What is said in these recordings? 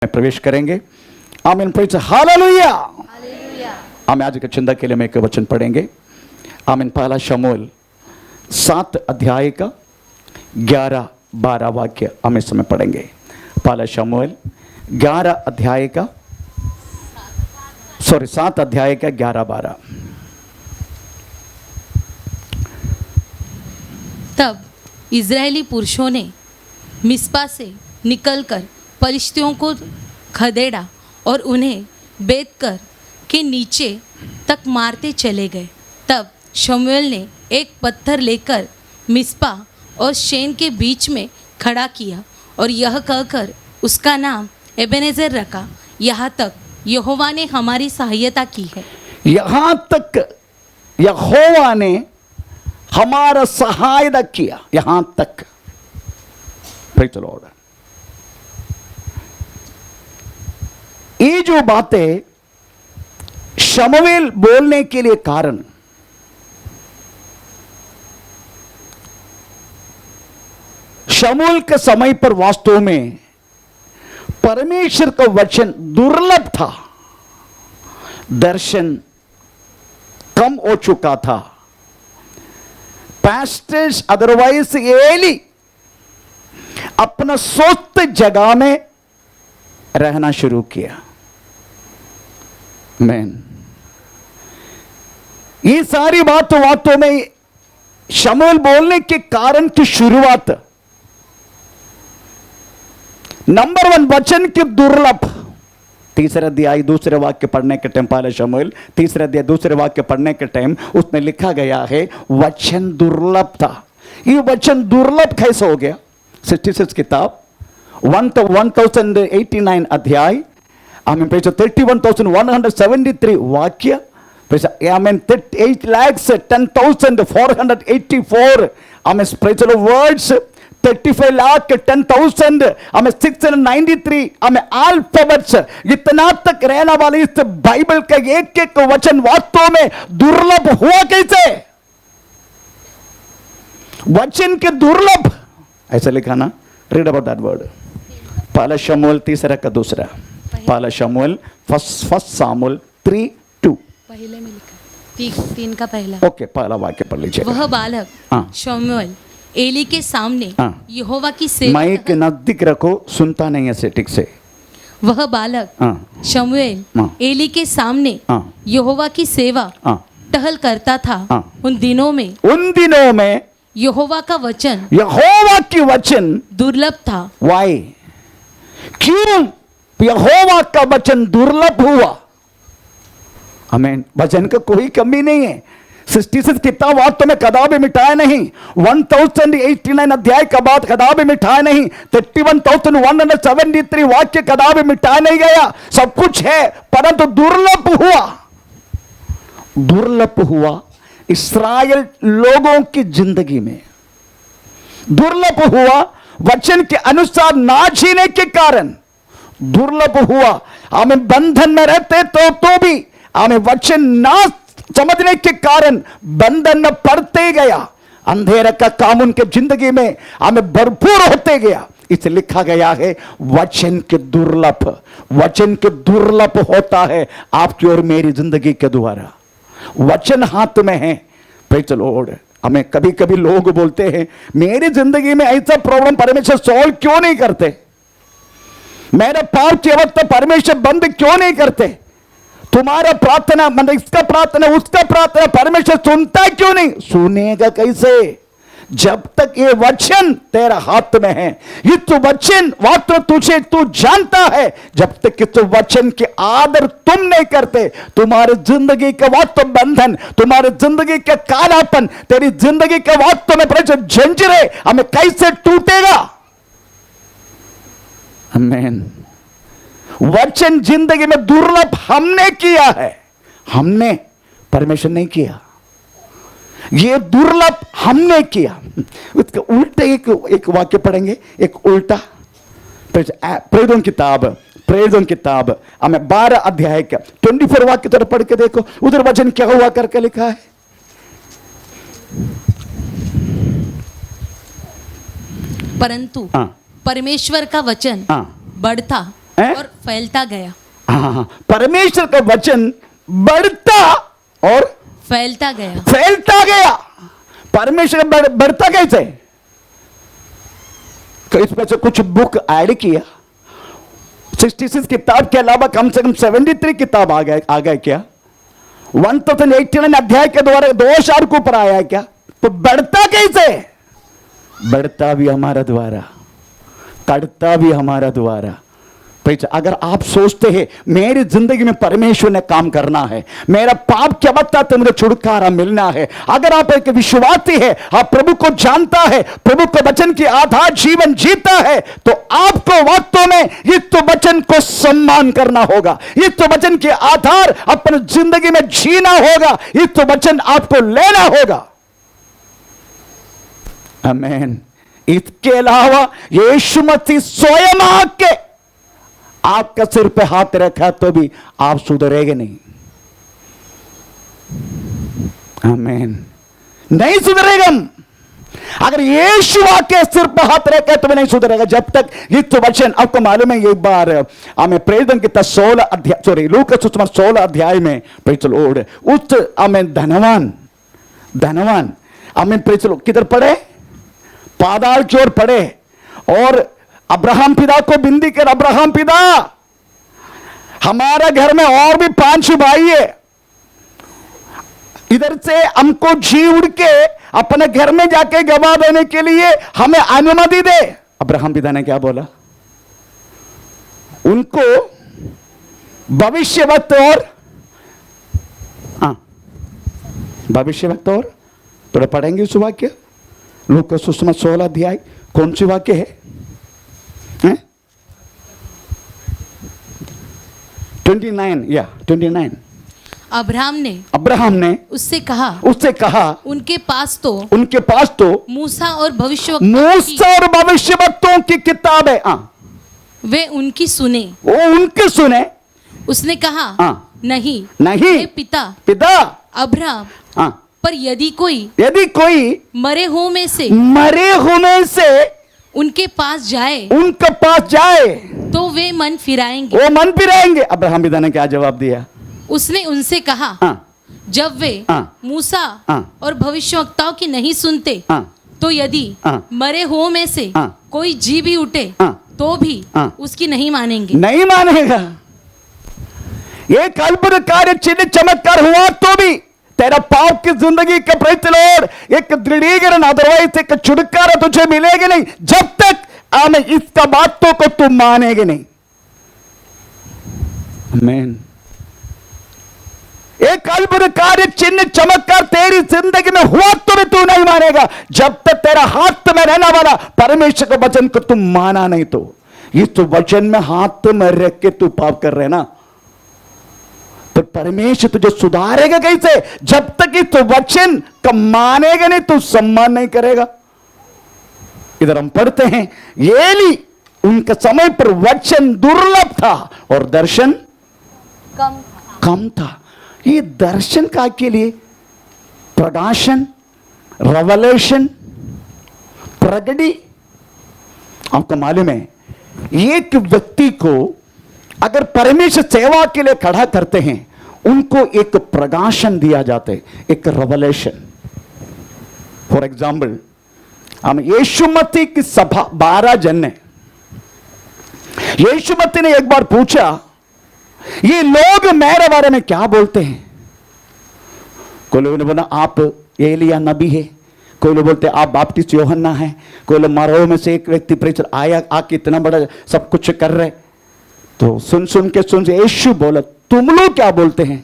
प्रवेश करेंगे। आमीन, प्रेज हालेलुया। आमीन। आज के चिंता के लिए मैं एक वचन पढ़ेंगे। आमीन। पहला शमूएल 7 अध्याय का 11-12 वाक्य हम इस समय पढ़ेंगे। पहला शमूएल 11 अध्याय का 7 अध्याय का 11-12। तब इज़राइली पुरुषों ने मिस्पा से निकलकर पलिश्तियों को खदेड़ा और उन्हें बेतकर के नीचे तक मारते चले गए। तब शमूएल ने एक पत्थर लेकर मिस्पा और शेन के बीच में खड़ा किया और यह कहकर उसका नाम एबेनेजेर रखा, यहाँ तक यहोवा ने हमारी सहायता की है। यहाँ तक यहोवा ने हमारा सहायता किया, यहाँ तक। Praise the lord. ये जो बातें शमूएल बोलने के लिए कारण, शमूएल के समय पर वास्तव में परमेश्वर का वचन दुर्लभ था, दर्शन कम हो चुका था। पास्टर्स अदरवाइज एली अपना स्वस्थ जगह में रहना शुरू किया। मैन ये सारी बातों में शमूएल बोलने के कारण की शुरुआत नंबर 1 वचन के दुर्लभ। तीसरे अध्याय दूसरे वाक्य पढ़ने के टाइम, पहले शमूएल तीसरे अध्याय दूसरे वाक्य पढ़ने के टाइम उसमें लिखा गया है वचन दुर्लभ था। ये वचन दुर्लभ कैसे हो गया? 66 किताब 1089 अध्याय, आमीन, 31,173 वाक्य, आमीन, 8,10,484, आमीन, स्पिरिचुअल वर्ड्स 35,10,000, आमीन, 693, आमीन, अल्फाबेट्स, इतना तक रहने वाले इस बाइबल का एक एक वचन वास्तव में दुर्लभ हुआ कैसे? वचन के दुर्लभ ऐसा लिखा ना। Read about that word. पहला शमूएल तीसरा का दूसरा, पहला शमूएल फर्स्ट सामुएल 3:2 पहले में लिखा 3 का पहला। ओके, पहला वाक्य पढ़ लीजिए। वह बालक शमूएल एली के सामने यहोवा की सेवा, माइक नजदीक रखो, सुनता नहीं है से ठीक से। वह बालक शमूएल एली के सामने यहोवा की सेवा टहल करता था। उन दिनों में यहोवा का वचन, यहोवा की वचन दुर्लभ था। वाई? क्यों यहोवा का वचन दुर्लभ हुआ? आमीन। वचन का कोई कमी नहीं है। 66 किताब वास्तव में कदापि मिटाया नहीं। 1089 अध्याय का बात कदापि मिटाया नहीं। 31,173 वाक्य कदापि मिटाया नहीं गया। सब कुछ है, परंतु दुर्लभ हुआ। दुर्लभ हुआ इस्राएल लोगों की जिंदगी में, दुर्लभ हुआ वचन के अनुसार ना जीने के कारण, दुर्लभ हुआ हमें बंधन में रहते तो भी हमें वचन ना समझने के कारण बंधन में पड़ते गया। अंधेरे का काम उनके जिंदगी में हमें भरपूर होते गया। इसे लिखा गया है वचन के दुर्लभ, वचन के दुर्लभ होता है आपकी और मेरी जिंदगी के द्वारा। वचन हाथ में है। Praise the Lord. हमें कभी कभी लोग बोलते हैं मेरी जिंदगी में ऐसा प्रॉब्लम परमेश्वर सॉल्व क्यों नहीं करते, मेरा पाप की अवस्था परमेश्वर बंद क्यों नहीं करते, तुम्हारा प्रार्थना मतलब इसका प्रार्थना उसका प्रार्थना परमेश्वर सुनता क्यों नहीं? सुनेगा कैसे? जब तक ये वचन तेरा हाथ में है। ये तो वचन वात्र तुझे तू जानता है। जब तक इस वचन के आदर तुम नहीं करते, तुम्हारे जिंदगी का वास्तव बंधन, तुम्हारे जिंदगी का कालापन, तेरी जिंदगी के वास्तव में प्रचुर जंजीरें हमें कैसे टूटेगा? आमीन। वचन जिंदगी में दुर्लभ हमने किया है, हमने, परमेश्वर नहीं किया। ये दुर्लभ हमने किया। उसका उल्टा एक वाक्य पढ़ेंगे, एक उल्टा। प्रेरितों किताब हमें 12 अध्याय का 24 वाक्य तरफ पढ़ के देखो, उधर वचन क्या हुआ करके लिखा है। परंतु परमेश्वर का वचन बढ़ता हैं? और फैलता गया। हाँ, परमेश्वर का वचन बढ़ता और फैलता गया। फैलता गया। परमेश्वर बढ़ता कैसे? तो इसमें से कुछ बुक ऐड किया। 66 किताब के अलावा कम से कम 73 किताब आ गए क्या? 1089 अध्याय के द्वारा 2000 के ऊपर आया है क्या? तो बढ़ता कैसे? बढ़ता भी हमारा द्वारा, कटता भी हमारा द्वारा। अगर आप सोचते हैं मेरी जिंदगी में परमेश्वर ने काम करना है, मेरा पाप क्या बता तो मुझे छुटकारा मिलना है, अगर आप एक विश्वासी है, आप प्रभु को जानता है, प्रभु के वचन के आधार जीवन जीता है, तो आपको वास्तव में इस तो वचन को सम्मान करना होगा, इस तो वचन के आधार अपनी जिंदगी में जीना होगा, इस तो वचन आपको लेना होगा। आमीन। इसके अलावा यीशु मसीह स्वयं आके आपका सिर पे हाथ रखा तो भी आप सुधरेंगे नहीं। आमीन। नहीं सुधरेगा। अगर यीशु आके सिर पे हाथ रखा तो भी नहीं सुधरेगा जब तक ये तो वचन। आपको मालूम है एक बार हमें प्रेरितों की 16 अध्याय, सॉरी लूका 16 अध्याय में प्रेज़ द लॉर्ड, उस हमें धनवान हमें प्रेज़ द लॉर्ड किधर पड़े? पाताल की ओर पड़े और अब्राहम पिता को बिंदी कर, अब्राहम पिता हमारा घर में और भी 5 भाई है, इधर से हमको जी उड़ के अपने घर में जाके गवा देने के लिए हमें अनुमति दे। अब्राहम पिता ने क्या बोला? उनको भविष्यवक्त और भविष्यवक्त और थोड़ा पढ़ेंगे उस वाक्य, लूका 16 अध्याय। कौन सी वाक्य है? 29 या 29। अब्राहम ने उससे कहा उनके पास तो मूसा और भविष्यवक्तों की किताब है, वे उनकी सुने। वो उनके सुने। उसने कहा नहीं हे पिता अब्राहम, पर यदि कोई मरे होने से उनके पास जाए तो वे मन फिराएंगे। अब्राहम पिता ने क्या जवाब दिया? उसने उनसे कहा जब वे मूसा और भविष्यवक्ताओं की नहीं सुनते तो यदि मरे हो में से कोई जी भी उठे तो भी उसकी नहीं मानेगा। एक अद्भुत कार्य चिन्ह चमत्कार हुआ तो भी तेरा पाप की जिंदगी के प्रति एक दृढ़ीकरण, अदरवाइज एक छुटकारा तुझे मिलेगा नहीं जब तक हमें इसका बातों को तुम मानेगे नहीं। आमीन। एक अद्भुत कार्य चिन्ह चमत्कार तेरी जिंदगी में हुआ तो भी तू नहीं मानेगा जब तक तेरा हाथ में रहने वाला परमेश्वर के वचन को तुम माना नहीं। तो इस तो वचन में हाथ में रख के तू पाप कर रहे ना, तो परमेश्वर तुझे सुधारेगा कैसे? जब तक इस तो वचन का मानेगा नहीं, तू सम्मान नहीं करेगा। इधर हम पढ़ते हैं एली, उनके समय पर वचन दुर्लभ था और दर्शन कम था। ये दर्शन का के लिए प्रकाशन, रेवलेशन, प्रगति। आपको मालूम है एक व्यक्ति को अगर परमेश्वर सेवा के लिए खड़ा करते हैं उनको एक प्रकाशन दिया जाता है, एक रेवलेशन। फॉर एग्जाम्पल हम यीशु मसीह की सभा 12 जन है। यीशु मसीह ने एक बार पूछा ये लोग मेरे बारे में क्या बोलते हैं? कोई लोगों ने बोला आप एलिया नबी है, कोई लोग बोलते आप बाप्टिस्ट यूहन्ना है, कोई लोग मरो में से एक व्यक्ति प्रेरित आया आके इतना बड़ा सब कुछ कर रहे। तो सुन के यीशु बोला तुम लोग क्या बोलते हैं?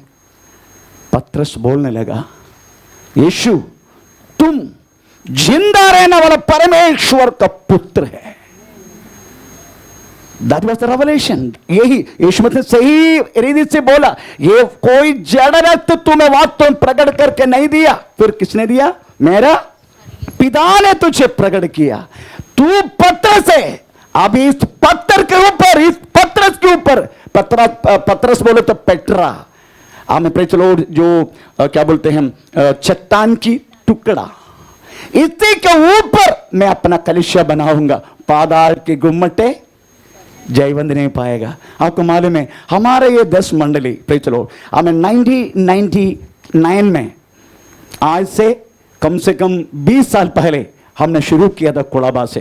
पतरस बोलने लगा यीशु तुम जिंदा रहने वाला परमेश्वर का पुत्र है। That was the revelation। यही यीशु मसीह सही रीति से बोला, ये कोई जड़ रक्त तुम्हें वास्तव में प्रकट करके नहीं दिया, फिर किसने दिया? मेरा पिता ने तुझे प्रकट किया। तू पतरस है। अब इस पत्थर के ऊपर, इस पतरस के ऊपर, पतरस बोले तो पेट्रा, हमें चलो जो क्या बोलते हैं चट्टान की टुकड़ा, इसी के ऊपर मैं अपना कलीसिया बनाऊंगा। पाताल के गुम्मटे जयवंत नहीं पाएगा। आपको मालूम है हमारे ये 10 मंडली पे चलो हमें 1999 में, आज से कम 20 साल पहले हमने शुरू किया था कोड़ाबा से,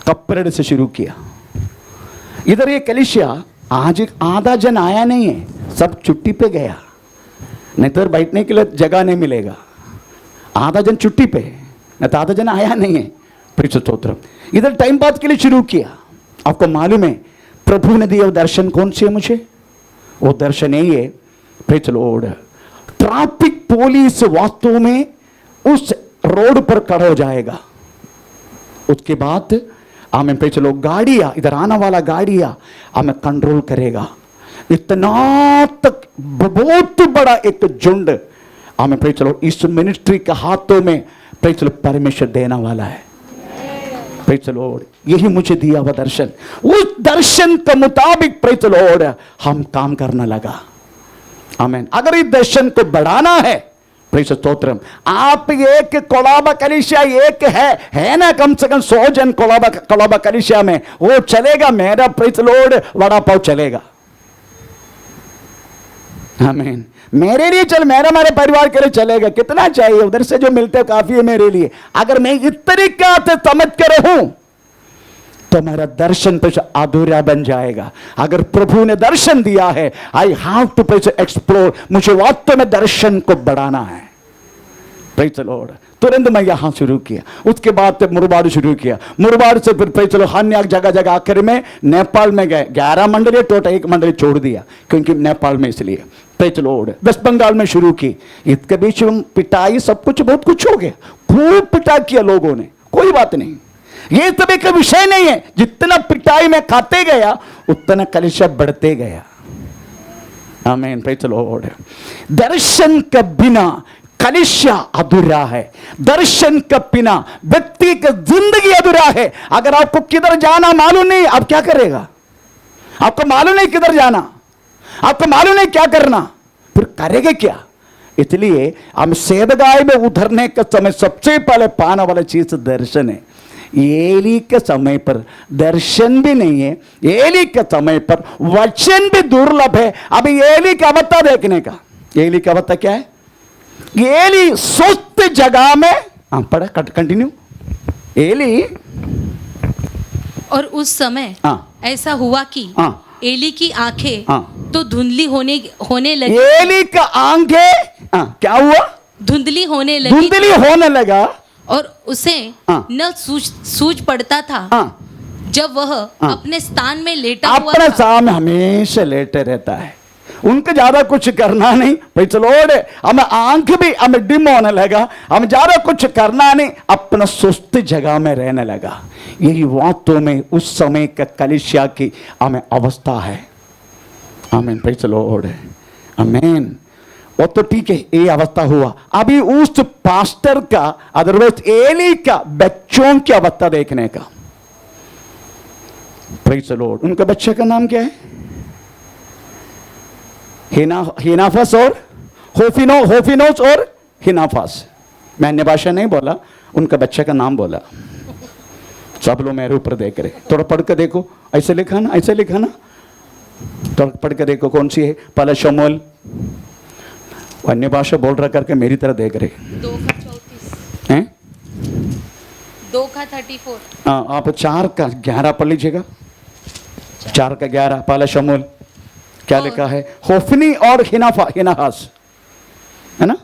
कपरेड से शुरू किया। इधर ये कलिसिया आज एक आधा जन आया नहीं है, सब छुट्टी पे गया, नहीं तो बैठने के लिए जगह नहीं मिलेगा। आधा जन छुट्टी पे, नहीं तो आधा जन आया नहीं है। प्रीति स्तोत्रम। इधर टाइम पास के लिए शुरू किया। आपको मालूम है प्रभु ने दिया दर्शन कौन से है मुझे? वो दर्शन यही है, प्रीति लॉर्ड, ट्रैफिक पुलिस वास्तव में उस रोड पर खड़ा हो जाएगा। उसके बाद हमें पे चलो गाड़ियां, इधर आने वाला गाड़ियां हमें कंट्रोल करेगा। इतना तक बहुत बड़ा एक झुंड हमें पे चलो इस मिनिस्ट्री के हाथों में पे चलो परमेश्वर देने वाला है। पे चलो यही मुझे दिया हुआ दर्शन, उस दर्शन के मुताबिक पे चलो हम काम करना लगा। आमीन। अगर इस दर्शन को बढ़ाना है, प्रेस स्तोत्रम, आप एक कोलाबा कलिसिया एक है ना, कम से कम 100 जन कोलाबा कलिसिया में, वो चलेगा। मेरा प्रेस लॉर्ड वड़ा पाव चलेगा। आमीन। मेरे लिए चल, मेरे परिवार के लिए चलेगा। कितना चाहिए? उधर से जो मिलते हैं काफी है मेरे लिए। अगर मैं इस तरीका से समझ के रहूं तो मेरा दर्शन पे अधूरा बन जाएगा। अगर प्रभु ने दर्शन दिया है, आई हैव टू पे एक्सप्लोर, मुझे वास्तव में दर्शन को बढ़ाना है। Praise the Lord. तुरंत मैं यहां शुरू किया, उसके बाद मुरबाड़ शुरू किया, मुरबाड़ से फिर प्रेज द लॉर्ड अन्य जगह आखिर में नेपाल में गए। 11 मंडली, टोटल 1 मंडली छोड़ दिया क्योंकि नेपाल में, इसलिए praise the Lord. West Bengal में शुरू की। इसके बीच में पिटाई, सब कुछ बहुत कुछ हो गया, खूब पिटा किया लोगों ने। कोई बात नहीं, ये सभी का विषय नहीं है। जितना पिटाई में खाते गया उतना कलिसिया बढ़ते गया। आमीन। Praise the Lord. दर्शन के बिना कलिसिया अधूरा है। दर्शन के बिना व्यक्ति की जिंदगी अधूरा है। अगर आपको किधर जाना मालूम नहीं, आप क्या करेगा? आपको मालूम नहीं किधर जाना, आपको मालूम नहीं क्या करना, फिर करेंगे क्या? इसलिए हम सेवगाई में उतरने के समय सबसे पहले पाने वाला चीज दर्शन है। एली के समय पर दर्शन भी नहीं है, एली के समय पर वचन भी दुर्लभ है। अभी एली का अवस्था देखने का, एली का अवस्था क्या है? एली स्वस्थ जगह में पढ़ा, कंटिन्यू। एली, और उस समय ऐसा हुआ कि एली की आंखें तो धुंधली होने लगी। एली का आंखें क्या हुआ? धुंधली होने लगा। और उसे न सूझ पड़ता था जब वह अपने स्थान में लेटा हुआ था। अपने स्थान में हमेशा लेटे रहता है, उनको ज्यादा कुछ करना नहीं। भाई चलो, हमें आंख भी हमें डिम होने लगा, हमें ज्यादा कुछ करना नहीं, अपना सुस्त जगह में रहने लगा। यही वास्तव में उस समय का कलिसिया की हमें अवस्था है। आमीन। भाई चलो, आमीन। वो तो ठीक है, ये अवस्था हुआ। अभी उस पास्टर का, अदरवाइज एली का बच्चों की अवस्था देखने का। Praise the Lord. उनका बच्चे का नाम क्या है? हिनाफस और होफिनोस और हिनाफस। मैं अन्य भाषा नहीं बोला, उनका बच्चे का नाम बोला। सब लोग मेरे ऊपर देख रहे, थोड़ा पढ़ के देखो। ऐसे लिखा ना, ऐसे लिखा ना, थोड़ा पढ़ के देखो कौन सी है। पहला शमूएल, अन्य भाषा बोल रहा करके मेरी तरह देख रहे। 2:34 हैं, 2:34। आप 4:11 पढ़ लीजिएगा। 4:11 पहला शमूएल क्या लिखा है? होफनी और हिनाहास, है ना?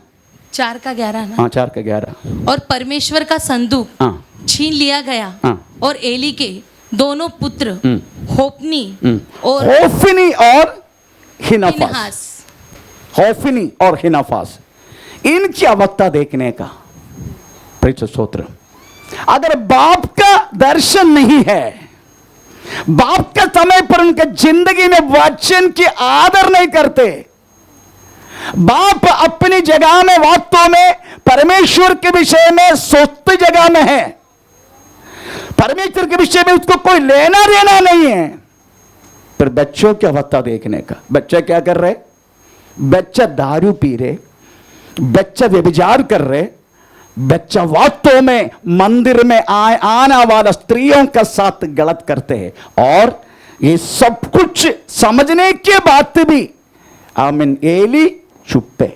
4:11 ना? 4:11। और परमेश्वर का संदूक छीन लिया गया और एली के दोनों पुत्र होफनी और हिनाफास, होफनी और हिनाफास, इनकी अवस्था देखने का। प्रेज स्तोत्र। अगर बाप का दर्शन नहीं है, बाप का समय पर उनके जिंदगी में वचन की आदर नहीं करते, बाप अपनी जगह में वास्तव में परमेश्वर के विषय में सोचते जगह में है, परमेश्वर के विषय में उसको कोई लेना देना नहीं है, फिर बच्चों की अवस्था देखने का। बच्चा क्या कर रहे? बच्चा दारू पी रहे, बच्चा व्यभिचार कर रहे, बच्चा वास्तव में मंदिर में आने वाला स्त्रियों का साथ गलत करते हैं। और ये सब कुछ समझने के बाद भी आमीन एली चुप है।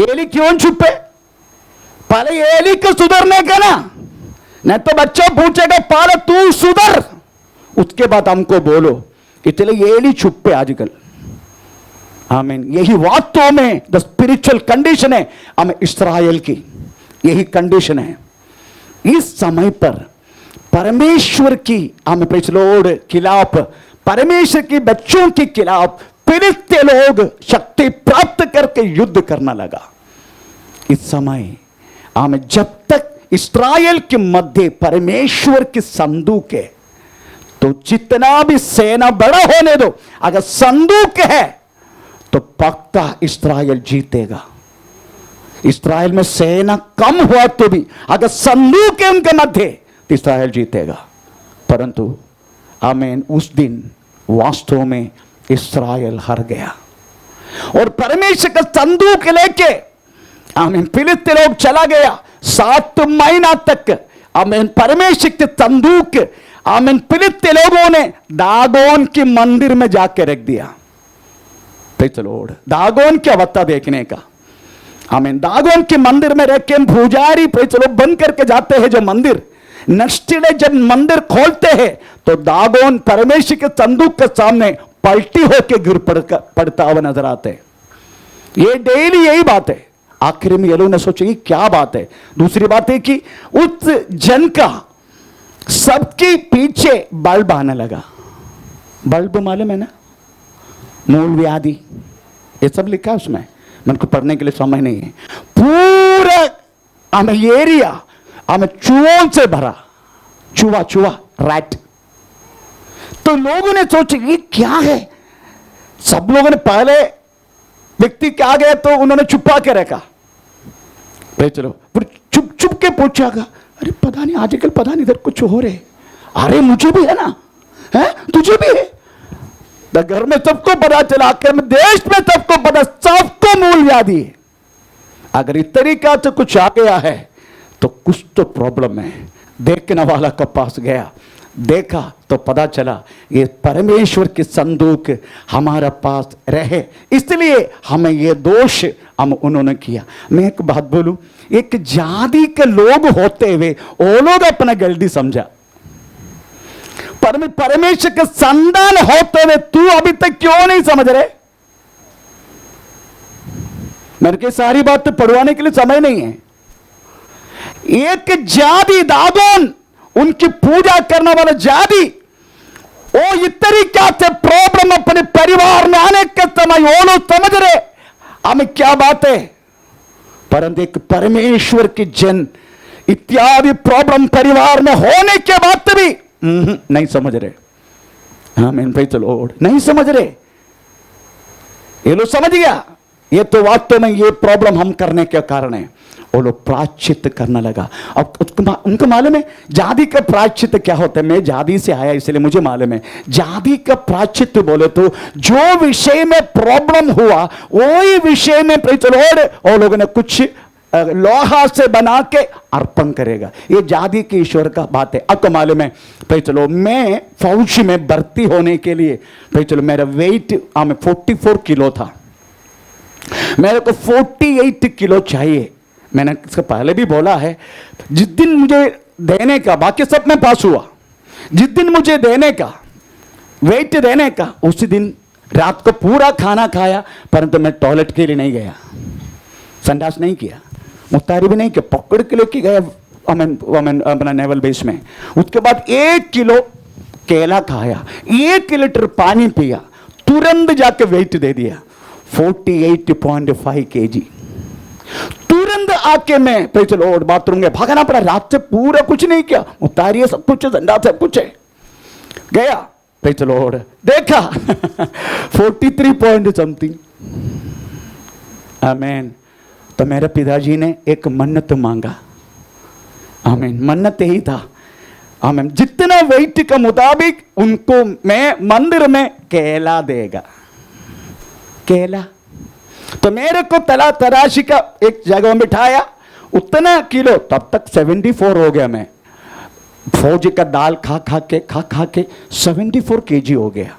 एली क्यों चुप है? पहले एली को सुधरने का ना, नहीं तो बच्चा पूछेगा पहले तू सुधर, उसके बाद हमको बोलो। इसलिए एली चुप है आजकल। आमीन। यही वास्तव में द स्पिरिचुअल कंडीशन है हमें इस्राएल की, यही कंडीशन है। इस समय पर परमेश्वर की हमें प्रेज़ लॉर्ड खिलाफ, परमेश्वर के बच्चों के खिलाफ फिलिस्ती लोग शक्ति प्राप्त करके युद्ध करना लगा। इस समय हमें जब तक इस्राएल के मध्य परमेश्वर की संदूक है, तो जितना भी सेना बड़ा होने दो, अगर संदूक है तो पक्का इस्राएल जीतेगा। इस्राएल में सेना कम हुआ तो भी अगर संदूक है उनके मध्य तो इस्राएल जीतेगा। परंतु आमीन उस दिन वास्तव में इस्राएल हार गया और परमेश्वर का संदूक लेके आमीन फिलिस्ती लोग चला गया। 7 महीना तक आमीन परमेश्वर के संदूक आमीन फिलिस्ती लोगों ने दागोन के मंदिर में जाके रख दिया। Praise the Lord. दागोन की अवस्था देखने का, आमीन दागोन के मंदिर में रख के पुजारी प्रेज़ द लॉर्ड बंद करके जाते हैं जो मंदिर। नेक्स्ट डे जब मंदिर खोलते हैं तो दागोन परमेश्वर के संदूक के सामने पलटी होकर गिर पड़ता हुआ नजर आते हैं। ये डेली यही बात है। आखिर में ये लोग ने सोचा क्या बात है। दूसरी बात है कि उस जन का सबके पीछे बल्ब आने लगा। बल्ब मालूम है ना, मूल व्याधि, ये सब लिखा है उसमें, मेरे को पढ़ने के लिए समय नहीं है। पूरा हमें एरिया हमें चूहों से भरा, चूहा रैट। तो लोगों ने सोचा ये क्या है। सब लोगों ने पहले व्यक्ति के आ गए तो उन्होंने छुपा के रखा। चलो फिर चुप के पूछागा, अरे पता नहीं आजकल पता नहीं इधर कुछ हो रहे। अरे मुझे भी है ना, है तुझे भी है। तो घर में सबको पता चला, आखिर में देश में सबको पता, सबको मूल व्याधि है। अगर इस तरीका से कुछ आ गया है तो कुछ तो प्रॉब्लम है। देखने वाला के पास गया, देखा तो पता चला ये परमेश्वर की संदूक हमारा पास रहे, इसलिए हमें ये दोष हम उन्होंने किया। मैं एक बात बोलूं, एक जाति के लोग होते हुए वो लोग अपना गलती समझा। परमेश्वर के संतान होते हुए तू अभी तक क्यों नहीं समझ रहे? मेरे के सारी बात पढ़वाने के लिए समय नहीं है। एक जाति दागोन, उनकी पूजा करने वाला जाति, वो इस तरीके से प्रॉब्लम अपने परिवार में आने के समय वो लोग समझ रहे हमें क्या बात है। परंतु एक परमेश्वर के जन इत्यादि प्रॉब्लम परिवार में होने के बाद भी नहीं समझ रहे। आमीन प्रेज़ द लॉर्ड। नहीं समझ रहे। ये लोग समझ गया ये तो वास्तव में ये प्रॉब्लम हम करने के कारण है। वो लोग प्रायश्चित करने लगा। अब उनको मालूम है जाति का प्रायश्चित क्या होता है। मैं जाति से आया इसलिए मुझे मालूम है। जाति का प्रायश्चित बोले तो जो विषय में प्रॉब्लम हुआ वही विषय में प्रेज़ द लॉर्ड वो लोगों ने कुछ लोहा से बना के अर्पण करेगा। ये जाति के ईश्वर का बात है। आपको मालूम है प्रेज़ द लॉर्ड, मैं फौज में भर्ती होने के लिए प्रेज़ द लॉर्ड मेरा वेट 44 किलो था। मेरे को 48 किलो चाहिए। मैंने इसका पहले भी बोला है, जिस दिन मुझे देने का, बाकी सब में पास हुआ, जिस दिन मुझे देने का वेट देने का उसी दिन रात को पूरा खाना खाया, परंतु मैं टॉयलेट के लिए नहीं गया, संडास नहीं किया, मुफ्तारी भी नहीं किया, पकड़ के लेके गया अपना नेवल बेस में। उसके बाद 1 किलो केला खाया, 1 लीटर पानी पिया, तुरंत जाके वेट दे दिया 48.5 kg। तुरंत आके मैं प्रेज़ द लॉर्ड बाथरूम में भागना पड़ा। रात से पूरा कुछ नहीं किया, उतारिए सब कुछ है, संडास सब कुछ है, गया प्रेज़ द लॉर्ड, देखा 43 पॉइंट समथिंग। आमीन। तो मेरे पिताजी ने एक मन्नत मांगा। आमीन। मन्नत यही था, आमीन, जितना वेट के मुताबिक उनको मैं मंदिर में केला देगा। केला तो मेरे को तराशी का एक जगह में बिठाया, उतना किलो, तब तक 74 हो गया मैं। फौजी का दाल खा खा के 74 kg हो गया।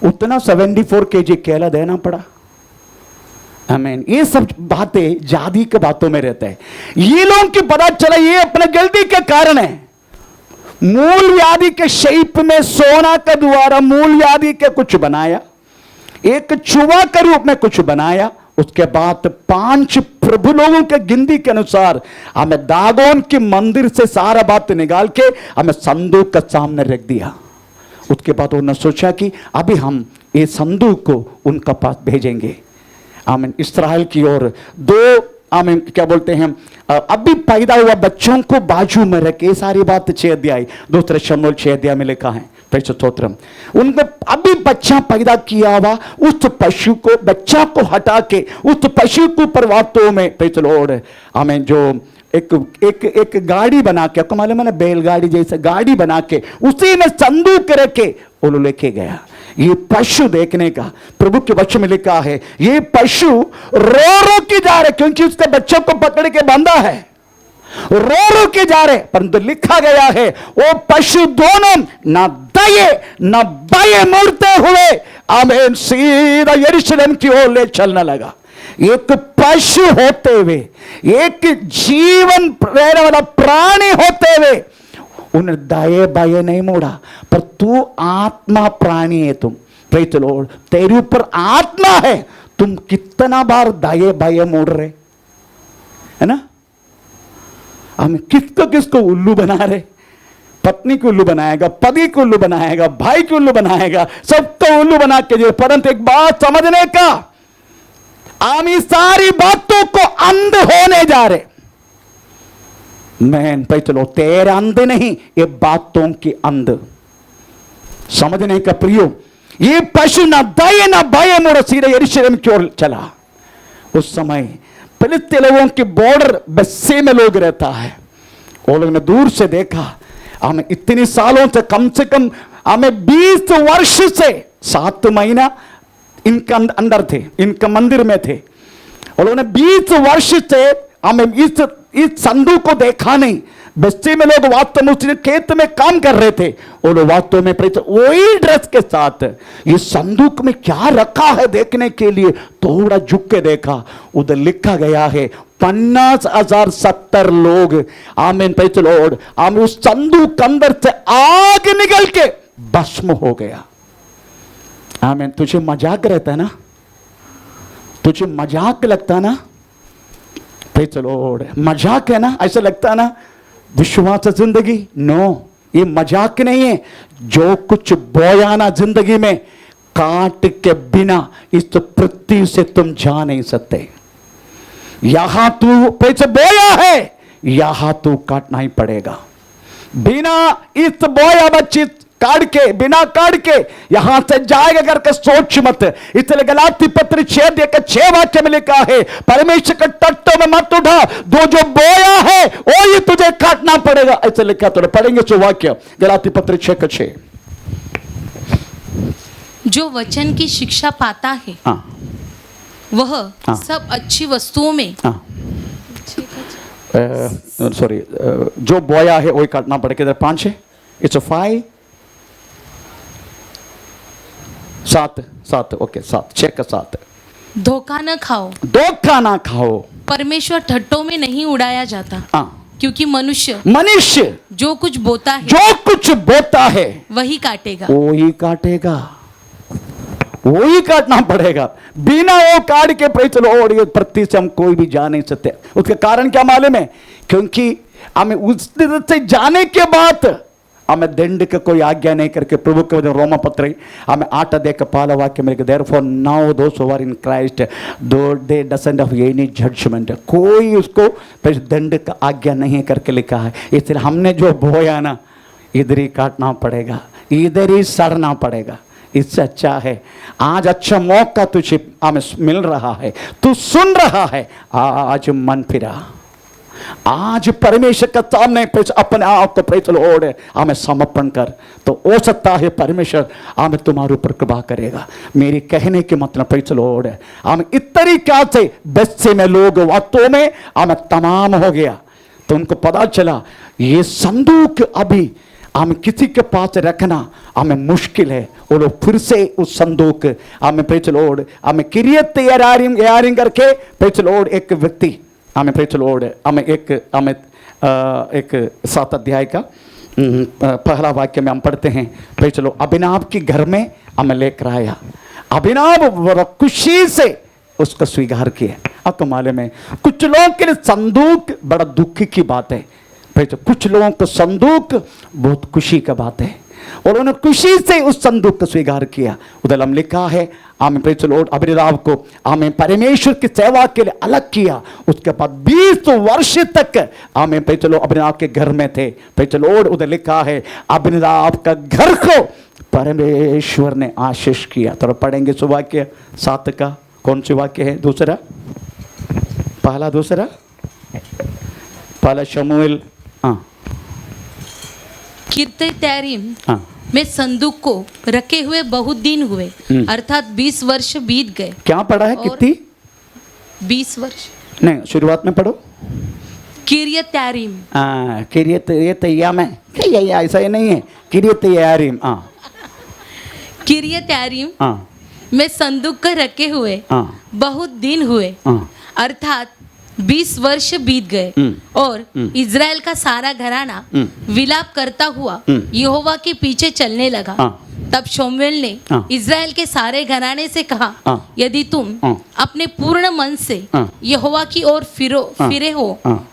उतना 74 kg केला देना पड़ा। आमीन। ये सब बातें जादी के बातों में रहता है। ये लोगों की पता चला ये अपने गलती के कारण है। मूल व्याधि के शेप में सोना के द्वारा मूल व्याधि के कुछ बनाया, एक चुवा के रूप में कुछ बनाया। उसके बाद 5 प्रभु लोगों के गिनती के अनुसार हमें दागोन के मंदिर से सारा बात निकाल के हमें संदूक के सामने रख दिया। उसके बाद उन्होंने सोचा कि अभी हम ये संदूक को उनका पास भेजेंगे। आमीन। इस्राएल की ओर 2 आमीन क्या बोलते हैं, अभी पैदा हुआ बच्चों को बाजू में रखे, सारी बात 6 अध्याय 2 शमूएल 6 अध्याय में लिखा है। स्तोत्रम। उनको अभी बच्चा पैदा किया हुआ उस पशु को, बच्चा को हटा के उस पशु को पर्वतों में लॉर्ड आमीन जो एक गाड़ी बना के, आपको मालूम है ना, बैलगाड़ी जैसे गाड़ी बना के उसी में संदूक रखे वो लोग लेके गया। ये पशु देखने का प्रभु के वचन में लिखा है, ये पशु रो रो के जा रहे क्योंकि उसके बच्चों को पकड़ के बांधा है, रो रो के जा रहे। परंतु लिखा गया है वो पशु दोनों ना दाएं ना बाएं मुड़ते हुए आमीन सीधा यरूशलेम की ओर ले चलने लगा। एक पशु होते हुए, एक जीवन रहने वाला प्राणी होते हुए उन्हें दाएं बाएं नहीं मोड़ा। पर तू आत्मा प्राणी है, तुम प्रेज द लॉर्ड, तेरे ऊपर आत्मा है, तुम कितना बार दाएं बाएं मोड़ रहे है ना। हम किसको उल्लू बना रहे, पत्नी को उल्लू बनाएगा, पति को उल्लू बनाएगा, भाई को उल्लू बनाएगा, सबको उल्लू बना के जो। परंतु एक बात समझने का, हम इस सारी बातों को अंध होने जा रहे। मैं पे चलो तेरे अंध नहीं, ये बातों की अंध समझने का प्रियो। ये पशु ना दाएं ना बाएं मुड़ सीधे यरूशलेम की ओर चला। उस समय फिलिस्ती लोगों की बॉर्डर बस्से में लोग रहता है। वो लोग ने दूर से देखा, हमें इतने सालों से कम हमें 20 वर्ष से 7 महीना इनका अंदर थे, इनका मंदिर में थे। उन्होंने 20 वर्ष से हमें इस संदूक को देखा नहीं। बस्ती में लोग वास्तव में उस खेत में काम कर रहे थे, वो लोग वास्तव में वही ड्रेस के साथ ये संदूक में क्या रखा है देखने के लिए थोड़ा झुक के देखा। उधर लिखा गया है 50,070 लोग आमीन प्रेज़ द लॉर्ड। आमीन। उस संदूक के अंदर से आग निकल के भस्म हो गया। आमीन। तुझे मजाक रहता है ना, तुझे मजाक लगता ना, प्रेज़ द लॉर्ड, मजाक है ना, ऐसा लगता ना विश्वास जिंदगी। नो, ये मजाक नहीं है। जो कुछ बोया ना जिंदगी में, काट के बिना इस पृथ्वी से तुम जा नहीं सकते। यहां तू पैसे बोया है, यहां तू काटना ही पड़ेगा। बिना इस बोया बच्ची काट के, बिना काट के यहां से जाएगा करके सोच मत। इसलिए गलाती पत्र 6 वाक्य में लिखा है, परमेश्वर के तट्टों में मत उठा, जो बोया है वो ही तुझे काटना पड़ेगा। ऐसे लिखा, तो पढ़ेंगे 6 वाक्य गलाती पत्र 6:6। जो वचन की शिक्षा पाता है वह सब अच्छी वस्तुओं में सॉरी जो बोया है वही काटना पड़ेगा। इधर 5 है, इट्स 5 7 ओके 7 6 का 7। धोखा न खाओ, धोखा ना खाओ। परमेश्वर ठट्टों में नहीं उड़ाया जाता, क्योंकि मनुष्य जो कुछ बोता है वही काटेगा, वही काटेगा, वही काटना पड़ेगा। बिना वो काट के प्रेज़ द लॉर्ड ये पृथ्वी से हम कोई भी जा नहीं सकते। उसके कारण क्या मालूम है? क्योंकि हमें उस दिन से जाने के बाद हमें दंड का कोई आज्ञा नहीं करके प्रभु के वचन रोमा पत्र हमें 8 अध्याय का 5 वाक्य में therefore now those who are in Christ they doesn't have any judgement. कोई उसको दंड का आज्ञा नहीं करके लिखा है। इसलिए हमने जो बोया ना, इधर ही काटना पड़ेगा, इधर ही सड़ना पड़ेगा। इससे अच्छा है आज अच्छा मौका तुझे हमें मिल रहा है, तू सुन रहा है, आज मन फिरा, आज परमेश्वर के सामने अपने आप को प्रेज़ द लॉर्ड हमें समर्पण कर, तो हो सकता है परमेश्वर हमें तुम्हारे ऊपर कृपा करेगा। मेरी कहने के मतलब प्रेज़ द लॉर्ड हम इस तरीका से बच्चे में लोग वास्तव में हमें तमाम हो गया, तो उनको पता चला ये संदूक अभी हमें किसी के पास रखना हमें मुश्किल है। वो लोग फिर से उस संदूक हमें प्रेज लॉर्ड हमें किरियत यारिंग करके प्रेज लॉर्ड एक व्यक्ति हमें प्रेज लॉर्ड हमें एक 7 अध्याय का पहला वाक्य में हम पढ़ते हैं। प्रेज चलो अभिनाव के घर में हमें लेकर आया, अभिनाव बड़ा खुशी से उसको स्वीकार किया। अब तो मालूम है कुछ लोगों के लिए संदूक बड़ा दुख की बात है, कुछ लोगों को संदूक बहुत खुशी का बात है और उन्होंने खुशी से उस संदूक को स्वीकार किया। उधर हम लिखा है आमें प्रेज लॉर्ड अभिनदाब को आमें परमेश्वर की सेवा के लिए अलग किया। उसके बाद 20 वर्ष तक आमें प्रेज लॉर्ड अभिनदाब के घर में थे। प्रेज लॉर्ड उधर लिखा है अभिनदाब का घर को परमेश्वर ने आशीष किया। तो पढ़ेंगे सो वाक्य 7 का कौन सी वाक्य है? दूसरा पहला दूसरा पहला शमूएल किर्यत्यारीम में संदूक को रखे हुए बहुत दिन हुए, अर्थात 20 वर्ष बीत गए। क्या पढ़ा है कितनी? 20 वर्ष नहीं, शुरुआत में पढ़ो किर्यत्यारीम। किर्यत्यारीम ऐसा ही नहीं है, किर्यत्यारीम किर्यत्यारीम में संदूक को रखे हुए बहुत दिन हुए, अर्थात 20 वर्ष बीत गए और इज़राइल का सारा घराना विलाप करता हुआ यहोवा के पीछे चलने लगा। तब शमूएल ने इज़राइल के सारे घराने से कहा, यदि तुम अपने पूर्ण मन से यहोवा की ओर फिरे हो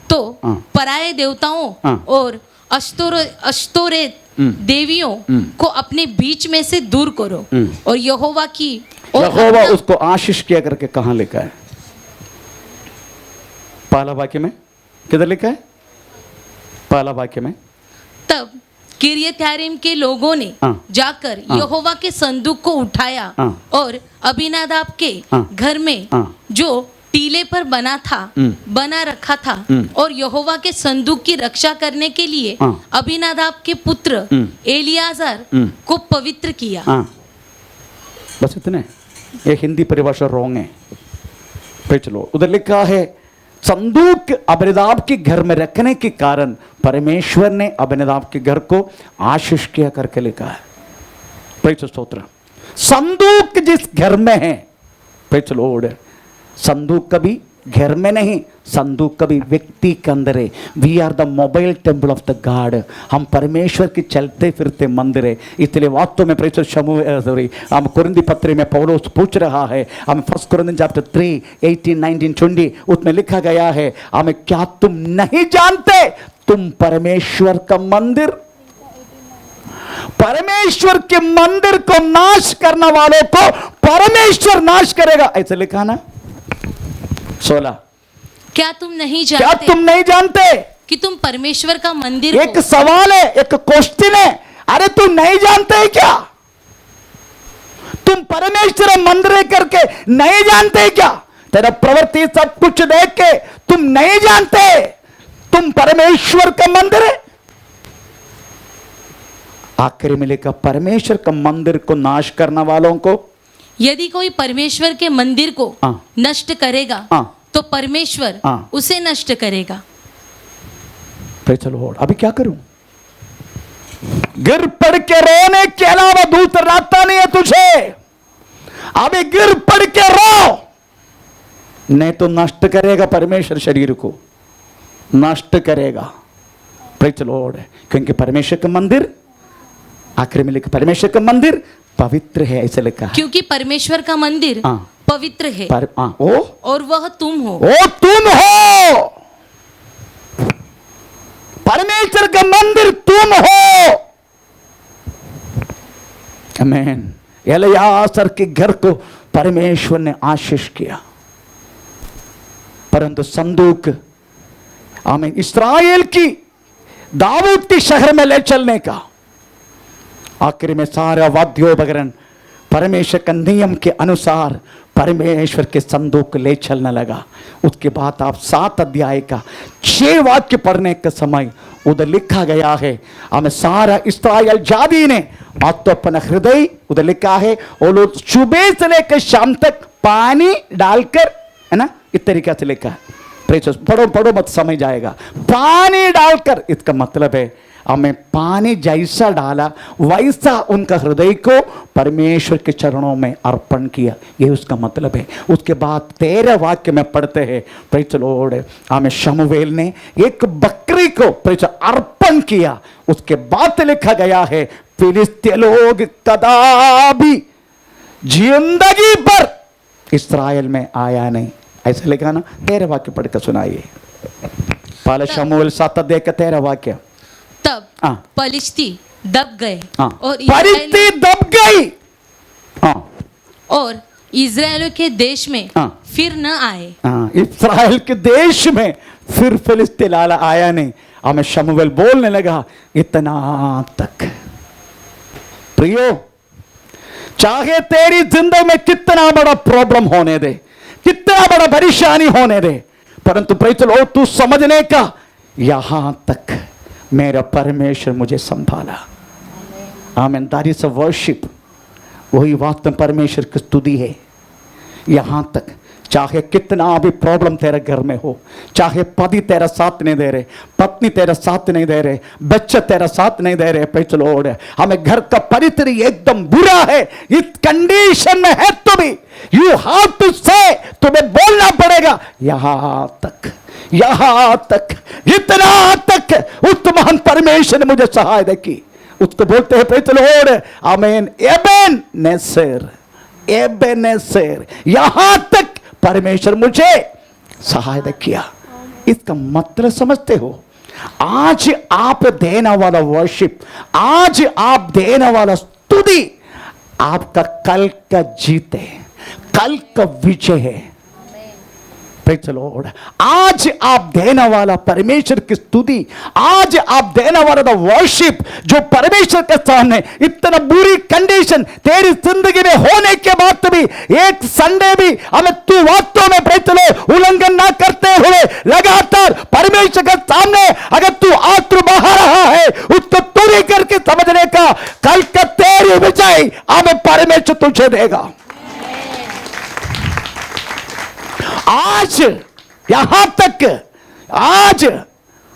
तो पराये देवताओं और अश्तोरेत देवियों को अपने बीच में से दूर करो और यहोवा की यहोवा उसको आशीष किया करके कहाँ लिखा है? पहला वाक्य में किधर लिखा है? पहला वाक्य में। तब किर्यत्यारीम के लोगों ने जाकर यहोवा के संदूक को उठाया और अबीनादाब के घर में जो टीले पर बना रखा था और यहोवा के संदूक की रक्षा करने के लिए अबीनादाब के पुत्र एलियाजर को पवित्र किया। बस इतने, ये हिंदी परिभाषा रॉन्ग है। फिर चलो उधर लिखा है संदूक अबीनादाब के घर में रखने के कारण परमेश्वर ने अबीनादाब के घर को आशीष किया करके लिखा है। प्रेज स्तोत्र। संदूक जिस घर में है, प्रेज लॉर्ड, संदूक कभी घर में नहीं, संदूक कभी व्यक्ति के अंदर है। We are the mobile temple of the God. हम परमेश्वर के चलते फिरते मंदिर है। इसलिए वास्तव में प्रेज सॉरी हम कुरिन्दी पत्री में पौलुस पूछ रहा है, हम 1 कुरिन्थियन चैप्टर 3 18 19 20 उसमें लिखा गया है, हमें क्या तुम नहीं जानते तुम परमेश्वर का मंदिर, परमेश्वर के मंदिर को नाश करने वालों को परमेश्वर नाश करेगा, ऐसे लिखा ना 16। क्या तुम नहीं जानते कि तुम परमेश्वर का मंदिर एक सवाल है, एक क्वेश्चन है। अरे तुम नहीं जानते है क्या? तुम परमेश्वर मंदिर करके नहीं जानते क्या? तेरा प्रवृत्ति सब कुछ देख के तुम नहीं जानते तुम परमेश्वर का मंदिर है। आखिर में लिखा परमेश्वर का मंदिर को नाश करने वालों को, यदि कोई परमेश्वर के मंदिर को नष्ट करेगा तो परमेश्वर उसे नष्ट करेगा। चलो अभी क्या करूं? गिर पड़ के रोने के अलावा दूसरा रास्ता नहीं है तुझे। अभी गिर पड़ के रो, नहीं तो नष्ट करेगा परमेश्वर, शरीर को नष्ट करेगा। प्रेज लॉर्ड, क्योंकि परमेश्वर का मंदिर, आखिर में लिखा परमेश्वर का मंदिर पवित्र है, ऐसे लिखा है। क्योंकि परमेश्वर का मंदिर पवित्र है और वह तुम हो। तुम हो, परमेश्वर का मंदिर तुम हो। आमीन। एलियाजर के घर को परमेश्वर ने आशीष किया, परंतु संदूक आमीन इस्राएल की दाऊद के शहर में ले चलने का, आखिर में सारा वाद्योपकरण परमेश्वर के नियम के अनुसार परमेश्वर के संदूक ले चलने लगा। उसके बाद आप 7 अध्याय का 6 वाक्य पढ़ने के समय उधर लिखा गया है, हमें सारा इस्राएल जाति ने तो अपना हृदय, उधर लिखा है वो लोग सुबह से लेकर शाम तक पानी डालकर, है ना, इस तरीके से लिखा है। पढ़ो पढ़ो मत समझ जाएगा। पानी डालकर, इसका मतलब है हमें पानी जैसा डाला वैसा उनका हृदय को परमेश्वर के चरणों में अर्पण किया, ये उसका मतलब है। उसके बाद 13 वाक्य में पढ़ते हैं, प्रेज़ द लॉर्ड, हमें शमूएल ने एक बकरी को प्रेज़ अर्पण किया। उसके बाद लिखा गया है फिलिस्तीय लोग कदापि जिंदगी पर इस्राएल में आया नहीं, ऐसे लिखा ना। 13 वाक्य पढ़कर सुनाइए। पहले शमूएल 7 देख 13 वाक्य। तब हाँ। पलिश्ती दब गए और परिस्थिति दब गई, और इज़राइल के देश में हाँ। फिर न आए। इस्राएल के देश में फिर फिलिस्तीन लाला आया नहीं। हमें शमूएल बोलने लगा इतना तक। प्रियो, चाहे तेरी जिंदगी में कितना बड़ा प्रॉब्लम होने दे, कितना बड़ा परेशानी होने दे, परंतु प्रेज़ द लॉर्ड, तू समझने का यहां तक मेरा परमेश्वर मुझे संभाला। आमीन। That is a worship. वही वास्तव परमेश्वर की स्तुति है। यहां तक चाहे कितना भी प्रॉब्लम तेरे घर में हो, चाहे पति तेरा साथ नहीं दे रहे, पत्नी तेरा साथ नहीं दे रहे, बच्चे तेरा साथ नहीं दे रहे, प्रेज़ द लॉर्ड, हमें घर का परिस्थिति एकदम बुरा है, इस कंडीशन में है तो भी यू हैव टू से, तुम्हें बोलना पड़ेगा यहां तक, यहां तक, इतना तक उस महान परमेश्वर ने मुझे सहायता की। उसको बोलते हैं प्रेज़ द लॉर्ड, आमीन, एबेनेसेर, एबेनेसेर, यहां तक परमेश्वर मुझे सहायता किया। इसका मतलब समझते हो? आज आप देने वाला वर्शिप, आज आप देने वाला स्तुति आपका कल का जीत है, कल का विजय है। प्रेज़ द लॉर्ड, आज आप देने वाला परमेश्वर की स्तुति, आज आप देने वाला वर्शिप जो परमेश्वर के सामने इतना बुरी कंडीशन तेरी जिंदगी में होने के बाद भी एक संडे भी हमें तू वास्तव में प्रेज़ द लॉर्ड उल्लंघन ना करते हुए लगातार परमेश्वर के सामने अगर तू आंसू बहा रहा है, उसको पूरी करके समझने का कल का तेरी विजय हमें परमेश्वर तुझे देगा। आज यहां तक, आज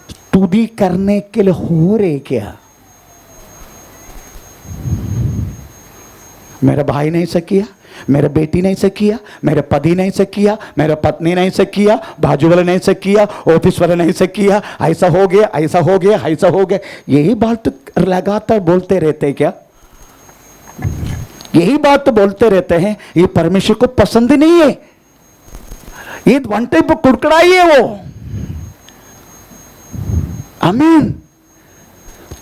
स्तुति करने के लिए हो रहे क्या? मेरा भाई नहीं से किया, मेरा बेटी नहीं से किया, मेरे पति नहीं से किया, मेरा पत्नी नहीं से किया, बाजू वाले नहीं से किया, ऑफिस वाले नहीं से किया, ऐसा हो गया, ऐसा हो गया, ऐसा हो गया। यही बात तो लगातार बोलते रहते क्या? यही बात तो बोलते रहते हैं। ये परमेश्वर को पसंद नहीं है, ये वन टाइप कुड़कड़ाई है वो। आमीन।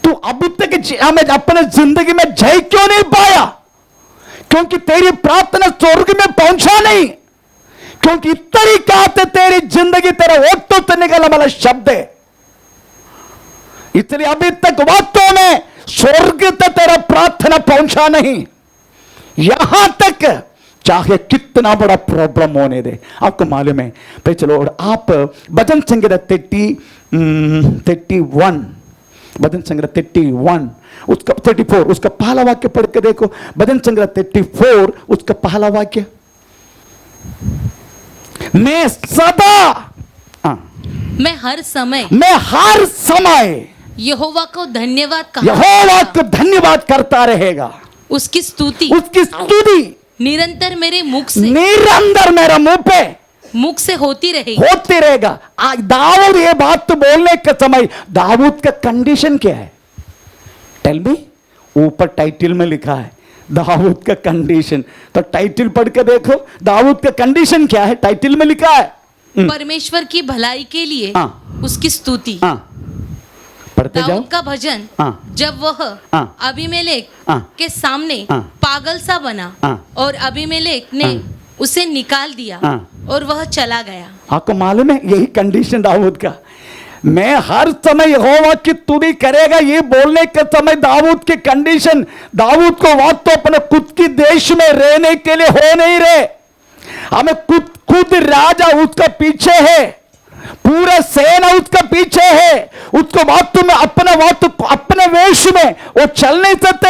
तू अभी तक हमें अपने जिंदगी में जय क्यों नहीं पाया? क्योंकि तेरी प्रार्थना स्वर्ग में पहुंचा नहीं, क्योंकि तरीका से तेरी जिंदगी तेरा ओटो से निकलने वाला शब्द है, इसलिए अभी तक वास्तव में स्वर्ग तक तेरा प्रार्थना पहुंचा नहीं। यहां तक चाहे कितना बड़ा प्रॉब्लम होने दे, आपको मालूम है प्रेज़ द लॉर्ड, आप भजन संहिता 31, भजन संहिता 31 उसका 34 उसका पहला वाक्य पढ़ के देखो। भजन संहिता 34 उसका पहला वाक्य, मैं सदा, मैं हर समय यहोवा को धन्यवाद करता रहेगा। उसकी स्तुति निरंतर मेरे मुख से, निरंतर मेरा मुख से होती रहेगा। आज दाऊद ये बात तो बोलने के समय दाऊद का कंडीशन क्या है? Tell me. ऊपर टाइटल में लिखा है दाऊद का कंडीशन, तो टाइटल पढ़ के देखो दाऊद का कंडीशन क्या है। टाइटल में लिखा है परमेश्वर की भलाई के लिए उसकी स्तुति। दाऊद का भजन, जब वह अबीमेलेक के सामने पागल सा बना और अबीमेलेक ने उसे निकाल दिया और वह चला गया। आपको मालूम है यही कंडीशन दाऊद का, मैं हर समय यहोवा की स्तुति करेगा, ये बोलने के समय दाऊद की कंडीशन, दाऊद को वक्त तो अपने खुद की देश में रहने के लिए हो नहीं रहे, हमें खुद राजा उसका पीछे है, पूरा सेना उसका पीछे है, उसको वास्तव में अपने वेश में वो चल नहीं सकते।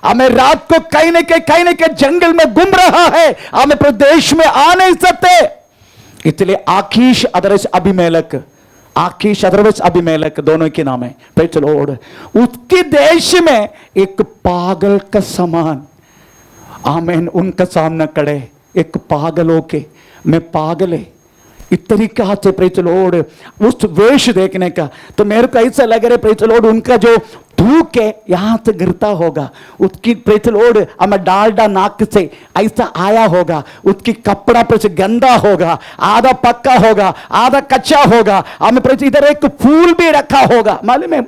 हमें रात को कहीं न कहीं जंगल में घूम रहा है, हमें प्रदेश में आ नहीं सकते। इसलिए आकीश अदरवाइज अभिमेलक, आकीश अदरवाइज अभिमेलक दोनों के नाम है। Praise the Lord. उसके देश में एक पागल का समान, आमीन, उनका सामना खड़े एक पागल होके, मैं पागल है इस तरीका से, प्रेज़ द लॉर्ड, उस वेश देखने का तो मेरे को ऐसा लग रहा है, प्रेज़ द लॉर्ड, उनका जो धूक है यहां से गिरता होगा, उसकी, प्रेज़ द लॉर्ड, हमें डालडा नाक से ऐसा आया होगा, उसकी कपड़ा पर से गंदा होगा, आधा पक्का होगा आधा कच्चा होगा, हमें प्रेज़ इधर एक फूल भी रखा होगा। मालूम है,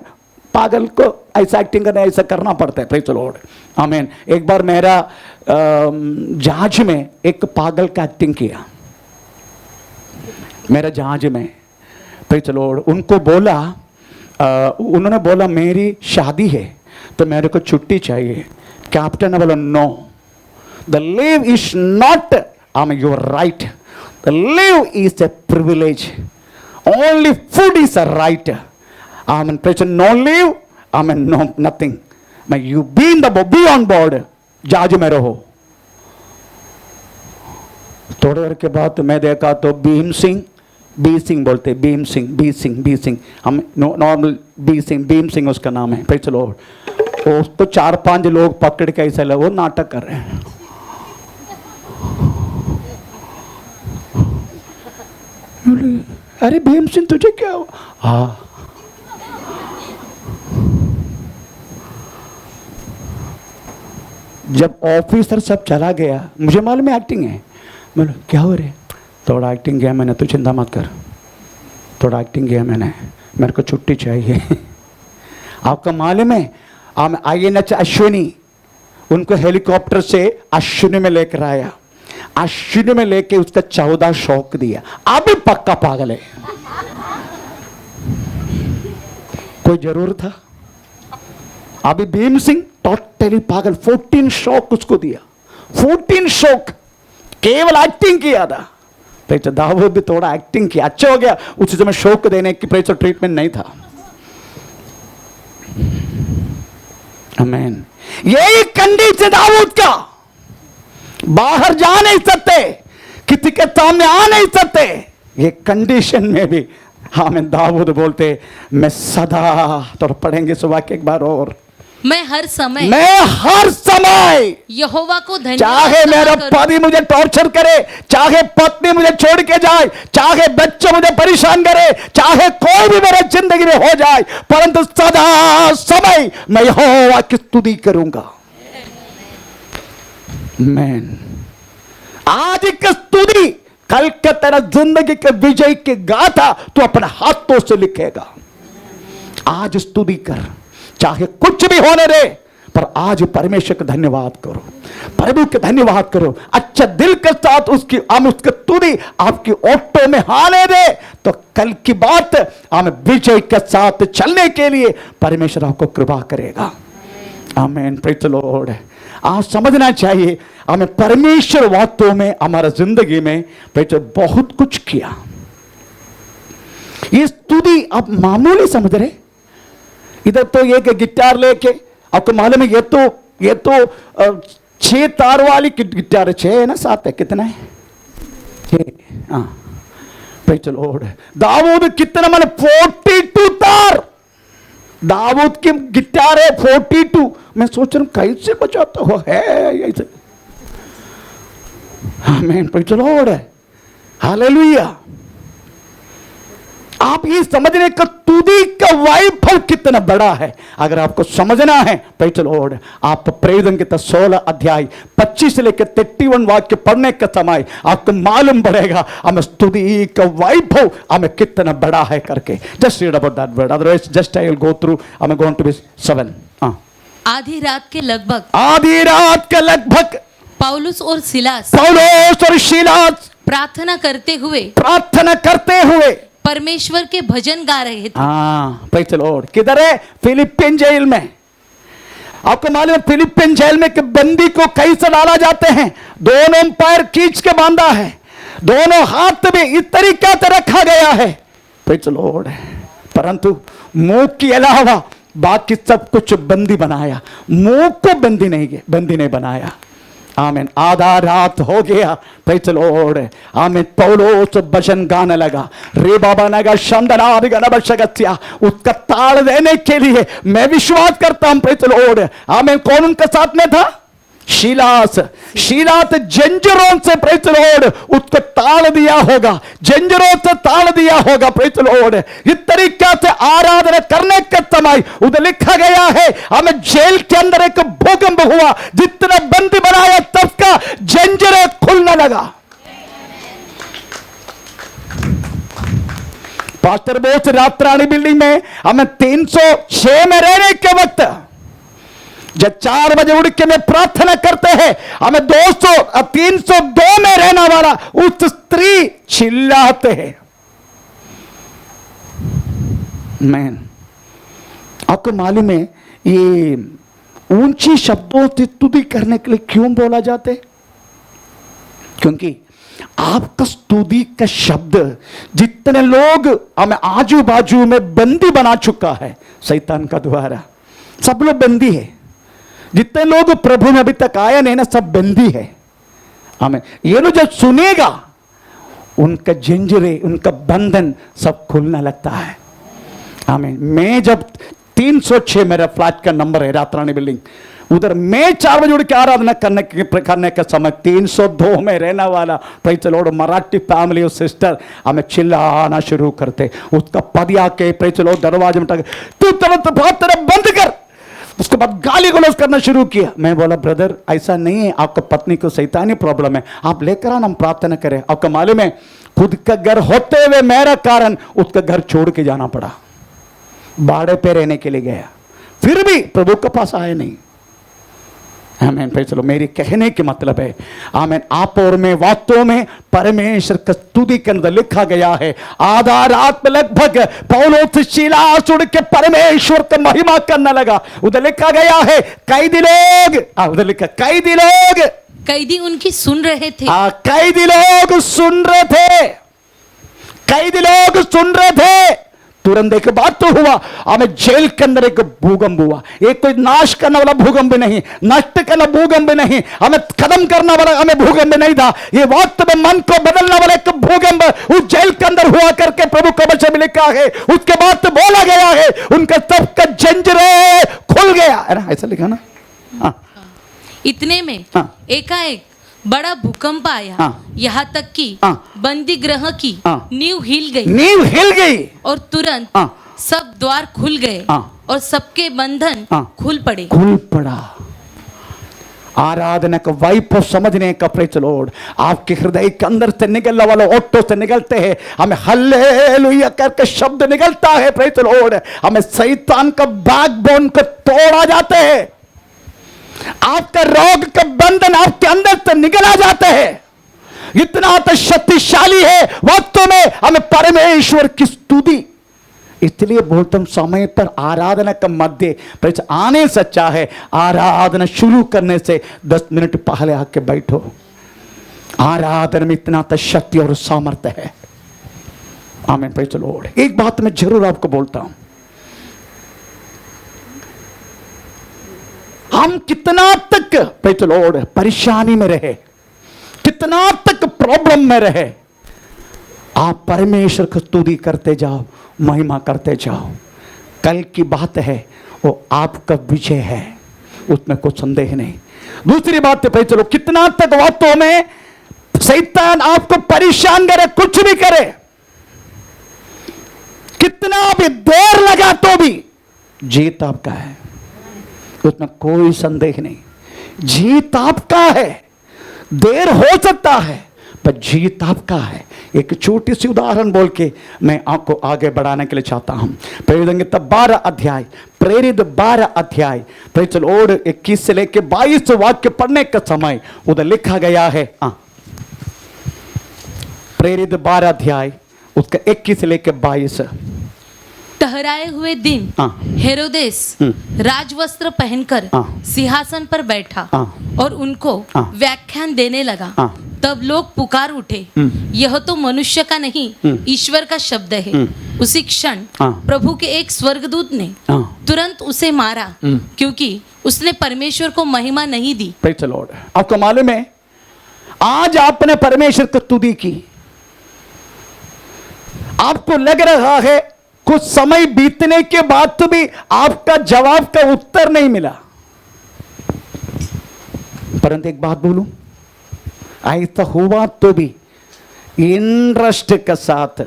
पागल को ऐसा एक्टिंग करना, ऐसा करना पड़ता है। प्रेज़ द लॉर्ड, आमीन। एक बार मेरा जहाज में एक पागल का एक्टिंग किया, मेरा जहाज में, प्रेज़ द लॉर्ड। उनको बोला, उन्होंने बोला मेरी शादी है तो मेरे को छुट्टी चाहिए। कैप्टन ने बोला no, the leave is not your right, the leave is a privilege, only food is a right. आमीन, प्रेज़ नो लीव, आमीन, नो नथिंग, मैं you be in the be on board, जहाज में रहो। थोड़ी देर के बाद मैं देखा तो भीम सिंह, बी सिंह बोलते, भीम सिंह, बी सिंह, बी सिंह, हम नॉर्मल बी सिंह, भीम सिंह उसका नाम है। Praise the Lord. वो तो 4-5 लोग पकड़ के ऐसा वो नाटक कर रहे हैं। अरे भीम सिंह तुझे क्या हुआ? हाँ, जब ऑफिसर सब चला गया, मुझे मालूम है एक्टिंग है, बोलो क्या हो रहे, थोड़ा एक्टिंग किया मैंने, तू चिंता मत कर, थोड़ा एक्टिंग किया मैंने, मेरे को छुट्टी चाहिए। आपका मालूम है, INH अश्विनी, उनको हेलीकॉप्टर से अश्विनी में लेकर आया, अश्विनी में लेके उसका 14 शौक दिया, अभी पक्का पागल है। कोई जरूर था? अभी भीम सिंह टोटली पागल, 14 शौक उसको दिया, 14 शौक, केवल एक्टिंग किया था। प्रेज़ दाऊद भी थोड़ा एक्टिंग किया, अच्छा हो गया, उस समय शौक देने की प्रेज़ ट्रीटमेंट नहीं था। आमीन। यही कंडीशन दाऊद का, बाहर जा नहीं सकते, किसी के सामने आ नहीं सकते, ये कंडीशन में भी आमीन दाऊद बोलते मैं सदा, तो पढ़ेंगे सुबह के एक बार और, मैं हर समय यहोवा को धन्यवाद, चाहे मेरा पति मुझे टॉर्चर करे, चाहे पत्नी मुझे छोड़ के जाए, चाहे बच्चे मुझे परेशान करे, चाहे कोई भी मेरे जिंदगी में हो जाए, परंतु सदा समय मैं यहोवा की स्तुति करूंगा। मैन आज की स्तुति कल के तेरा जिंदगी के विजय की गाथा तू अपने हाथों से लिखेगा। आज स्तुति कर, चाहे कुछ भी होने दे, पर आज परमेश्वर का धन्यवाद करो, प्रभु के धन्यवाद करो, अच्छा दिल के साथ उसकी उसके स्तुति आपकी ओटो में आने दे, तो कल की बात हमें विजय के साथ चलने के लिए परमेश्वर आपको कृपा करेगा। आमीन, प्रेज़ द लॉर्ड। आज समझना चाहिए हमें परमेश्वर वास्तव में हमारा जिंदगी में बहुत कुछ किया। ये स्तुति आप मामूली समझ रहे, इधर तो एक गिटार लेके, आपको मालूम है ये तो 6 तार वाली गिटार, 6 है ना, 7 है, कितना है? 6। हाँ, प्रेज़ द लॉर्ड। दाऊद कितना, माने 42 तार दाऊद की गिटार है, 42। मैं सोच रहा हूं कैसे बजाता हो है ऐसे। आमीन, प्रेज़ द लॉर्ड, हालेलुया। आप ये समझने का स्तुति का वैभव कितना बड़ा है, अगर आपको समझना है, प्रेज़ द लॉर्ड, आप प्रेरितों के 16 अध्याय 25 से लेकर 31 वाक्य पढ़ने का समय आपको मालूम पड़ेगा हमें स्तुति का वैभव हमें कितना बड़ा है करके। Just read about that word, otherwise just I will go through, I am going to be 7। आधी रात के लगभग पौलुस और सिलास प्रार्थना करते हुए परमेश्वर के भजन गा रहे थे। हाँ, प्रेज़ द लॉर्ड। किधर है? फिलिपिन जेल में। आपको मालूम है फिलिपिन जेल में कि बंदी को कैसे डाला जाते हैं, दोनों पैर खींच के बांधा है, दोनों हाथ में इस तरीके से रखा गया है, प्रेज़ द लॉर्ड। परंतु मुंह के अलावा बाकी सब कुछ बंदी बनाया, मुंह को बंदी नहीं बनाया। आमीन। आधा रात हो गया, प्रेज़ द लॉर्ड। आमीन। पौलुस भजन गाने लगा, रे बाबा नगा शंदना गणबशगत्या, उसका ताल देने के लिए मैं विश्वास करता हूं, प्रेज़ द लॉर्ड। आमीन। कौन उनके साथ में था? शीलास। शीलास जंजरों से, प्रेज़ द लॉर्ड, उसको ताल दिया होगा, जंजरों से ताल दिया होगा, प्रेज़ द लॉर्ड। इस तरीके से आराधना करने के समय उधर लिखा गया है, हमें जेल के अंदर एक भूकंप हुआ, जितना बंदी बनाया सबका जंजरें खुलने लगा। पास्टर बोस रात्राणी बिल्डिंग में हमें 306 में रहने के वक्त जब 4 बजे उठ के मैं प्रार्थना करते हैं, हमें 302 में रहने वाला उस स्त्री चिल्लाते हैं। मैन, आपको मालूम है ये ऊंची शब्दों से स्तुति करने के लिए क्यों बोला जाते? क्योंकि आपका स्तुति का शब्द जितने लोग हमें आजू बाजू में बंदी बना चुका है शैतान का द्वारा, सब लोग बंदी है। जितने लोग प्रभु में अभी तक आया नहीं ना, सब बंदी है। हमें ये लोग जब सुनेगा, उनका जंजीरे, उनका बंधन सब खुलने लगता है। आमीन। मैं जब 306 मेरा फ्लैट का नंबर है, रात्राणी बिल्डिंग, उधर मैं 4 बजे उठ के आराधना करने के समय 302 में रहने वाला, praise the Lord, Marathi family और सिस्टर हमें चिल्लाना शुरू करते। उसका पति आके, प्रेज़ द लॉर्ड, दरवाजे में तू तुरंत प्रार्थना बंद कर। उसके बाद गाली गलौज करना शुरू किया। मैं बोला, ब्रदर ऐसा नहीं है, आपका पत्नी को शैतानी प्रॉब्लम है, आप लेकर आना, हम प्रार्थना करें। आपका मालूम है, खुद का घर होते हुए मेरा कारण उसका घर छोड़ के जाना पड़ा, भाड़े पे रहने के लिए गया, फिर भी प्रभु के पास आए नहीं। आमीन। Praise the Lord. मेरी कहने के मतलब है, आमीन, आप और मैं वास्तव में परमेश्वर का स्तुति के अंदर लिखा गया है, आधा रात में लगभग पौलुस सीलास उड़ के परमेश्वर का महिमा करने लगा। उधर लिखा गया है, कैदी लोग, उधर लिखा कैदी लोग, कैदी उनकी सुन रहे थे। कैदी लोग सुन रहे थे, कैदी लोग सुन रहे थे। तुरंत एक बात तो हुआ, हमें जेल के अंदर एक भूकंप हुआ। एक कोई नाश करने वाला भूकंप नहीं, नष्ट करना भूकंप नहीं, हमें खत्म करने वाला हमें भूकंप नहीं था। ये वक्त में मन को बदलने वाला एक भूकंप उस जेल के अंदर हुआ करके प्रभु का वचन में लिखा है। उसके बाद तो बोला गया है, उनका सबका जंजीरें खुल गया, है ना, ऐसा लिखा ना। हाँ। इतने में एकाएक बड़ा भूकंप आया, यहाँ तक कि बंदी गृह की नींव हिल गई और तुरंत सब द्वार खुल गए और सबके बंधन खुल पड़ा। आराधना का वाइप समझने का, प्रेज़ द लॉर्ड, आपके हृदय के अंदर से निकलने वाले ओटो से निकलते हैं, हमें हालेलुया करके शब्द निकलता है, प्रेज़ द लॉर्ड। हमें शैतान का बैकबोन को तोड़ा जाते हैं, आपका रोग का बंधन आपके अंदर से निकला जाते हैं। इतना तो शक्तिशाली है वास्तव में हमें परमेश्वर की स्तुति। इसलिए बोलता हूं, समय पर आराधना का मध्य प्रेज़ आने से अच्छा है, आराधना शुरू करने से 10 मिनट पहले आके बैठो। आराधना में इतना तो शक्ति और सामर्थ्य है। आमीन। Praise the Lord. एक बात मैं जरूर आपको बोलता हूं, हम कितना तक, प्रेज़ द लॉर्ड, परेशानी में रहे, कितना तक प्रॉब्लम में रहे, आप परमेश्वर को स्तुति करते जाओ, महिमा करते जाओ। कल की बात है, वो आपका विजय है, उसमें कोई संदेह नहीं। दूसरी बात है, प्रेज़ द लॉर्ड, कितना तक वास्तव में शैतान आपको परेशान करे, कुछ भी करे, कितना भी देर लगा तो भी जीत आपका है, उसमें कोई संदेह नहीं। जीत आपका है, देर हो सकता है पर जीत आपका है। एक छोटी सी उदाहरण बोल के मैं आपको आगे बढ़ाने के लिए चाहता हूं। प्रेरित 12 अध्याय, प्रेरित 12 अध्याय, प्रेज़ द लॉर्ड, 21 से लेके 22 वाक्य पढ़ने का समय उधर लिखा गया है। प्रेरित 12 अध्याय उसका 21 से लेके 22। ठहराए हुए दिन हेरोदेस राजवस्त्र पहनकर सिंहासन पर बैठा और उनको व्याख्यान देने लगा। तब लोग पुकार उठे, यह तो मनुष्य का नहीं, ईश्वर का शब्द है। उसी क्षण प्रभु के एक स्वर्गदूत ने तुरंत उसे मारा, क्योंकि उसने परमेश्वर को महिमा नहीं दी। Praise the Lord. आपको मालूम है, आज आपने परमेश्वर की स्तुति की, आपको लग रहा है कुछ समय बीतने के बाद तो भी आपका जवाब का उत्तर नहीं मिला, परंतु एक बात बोलूं, ऐसा हुआ तो भी इंटरेस्ट के साथ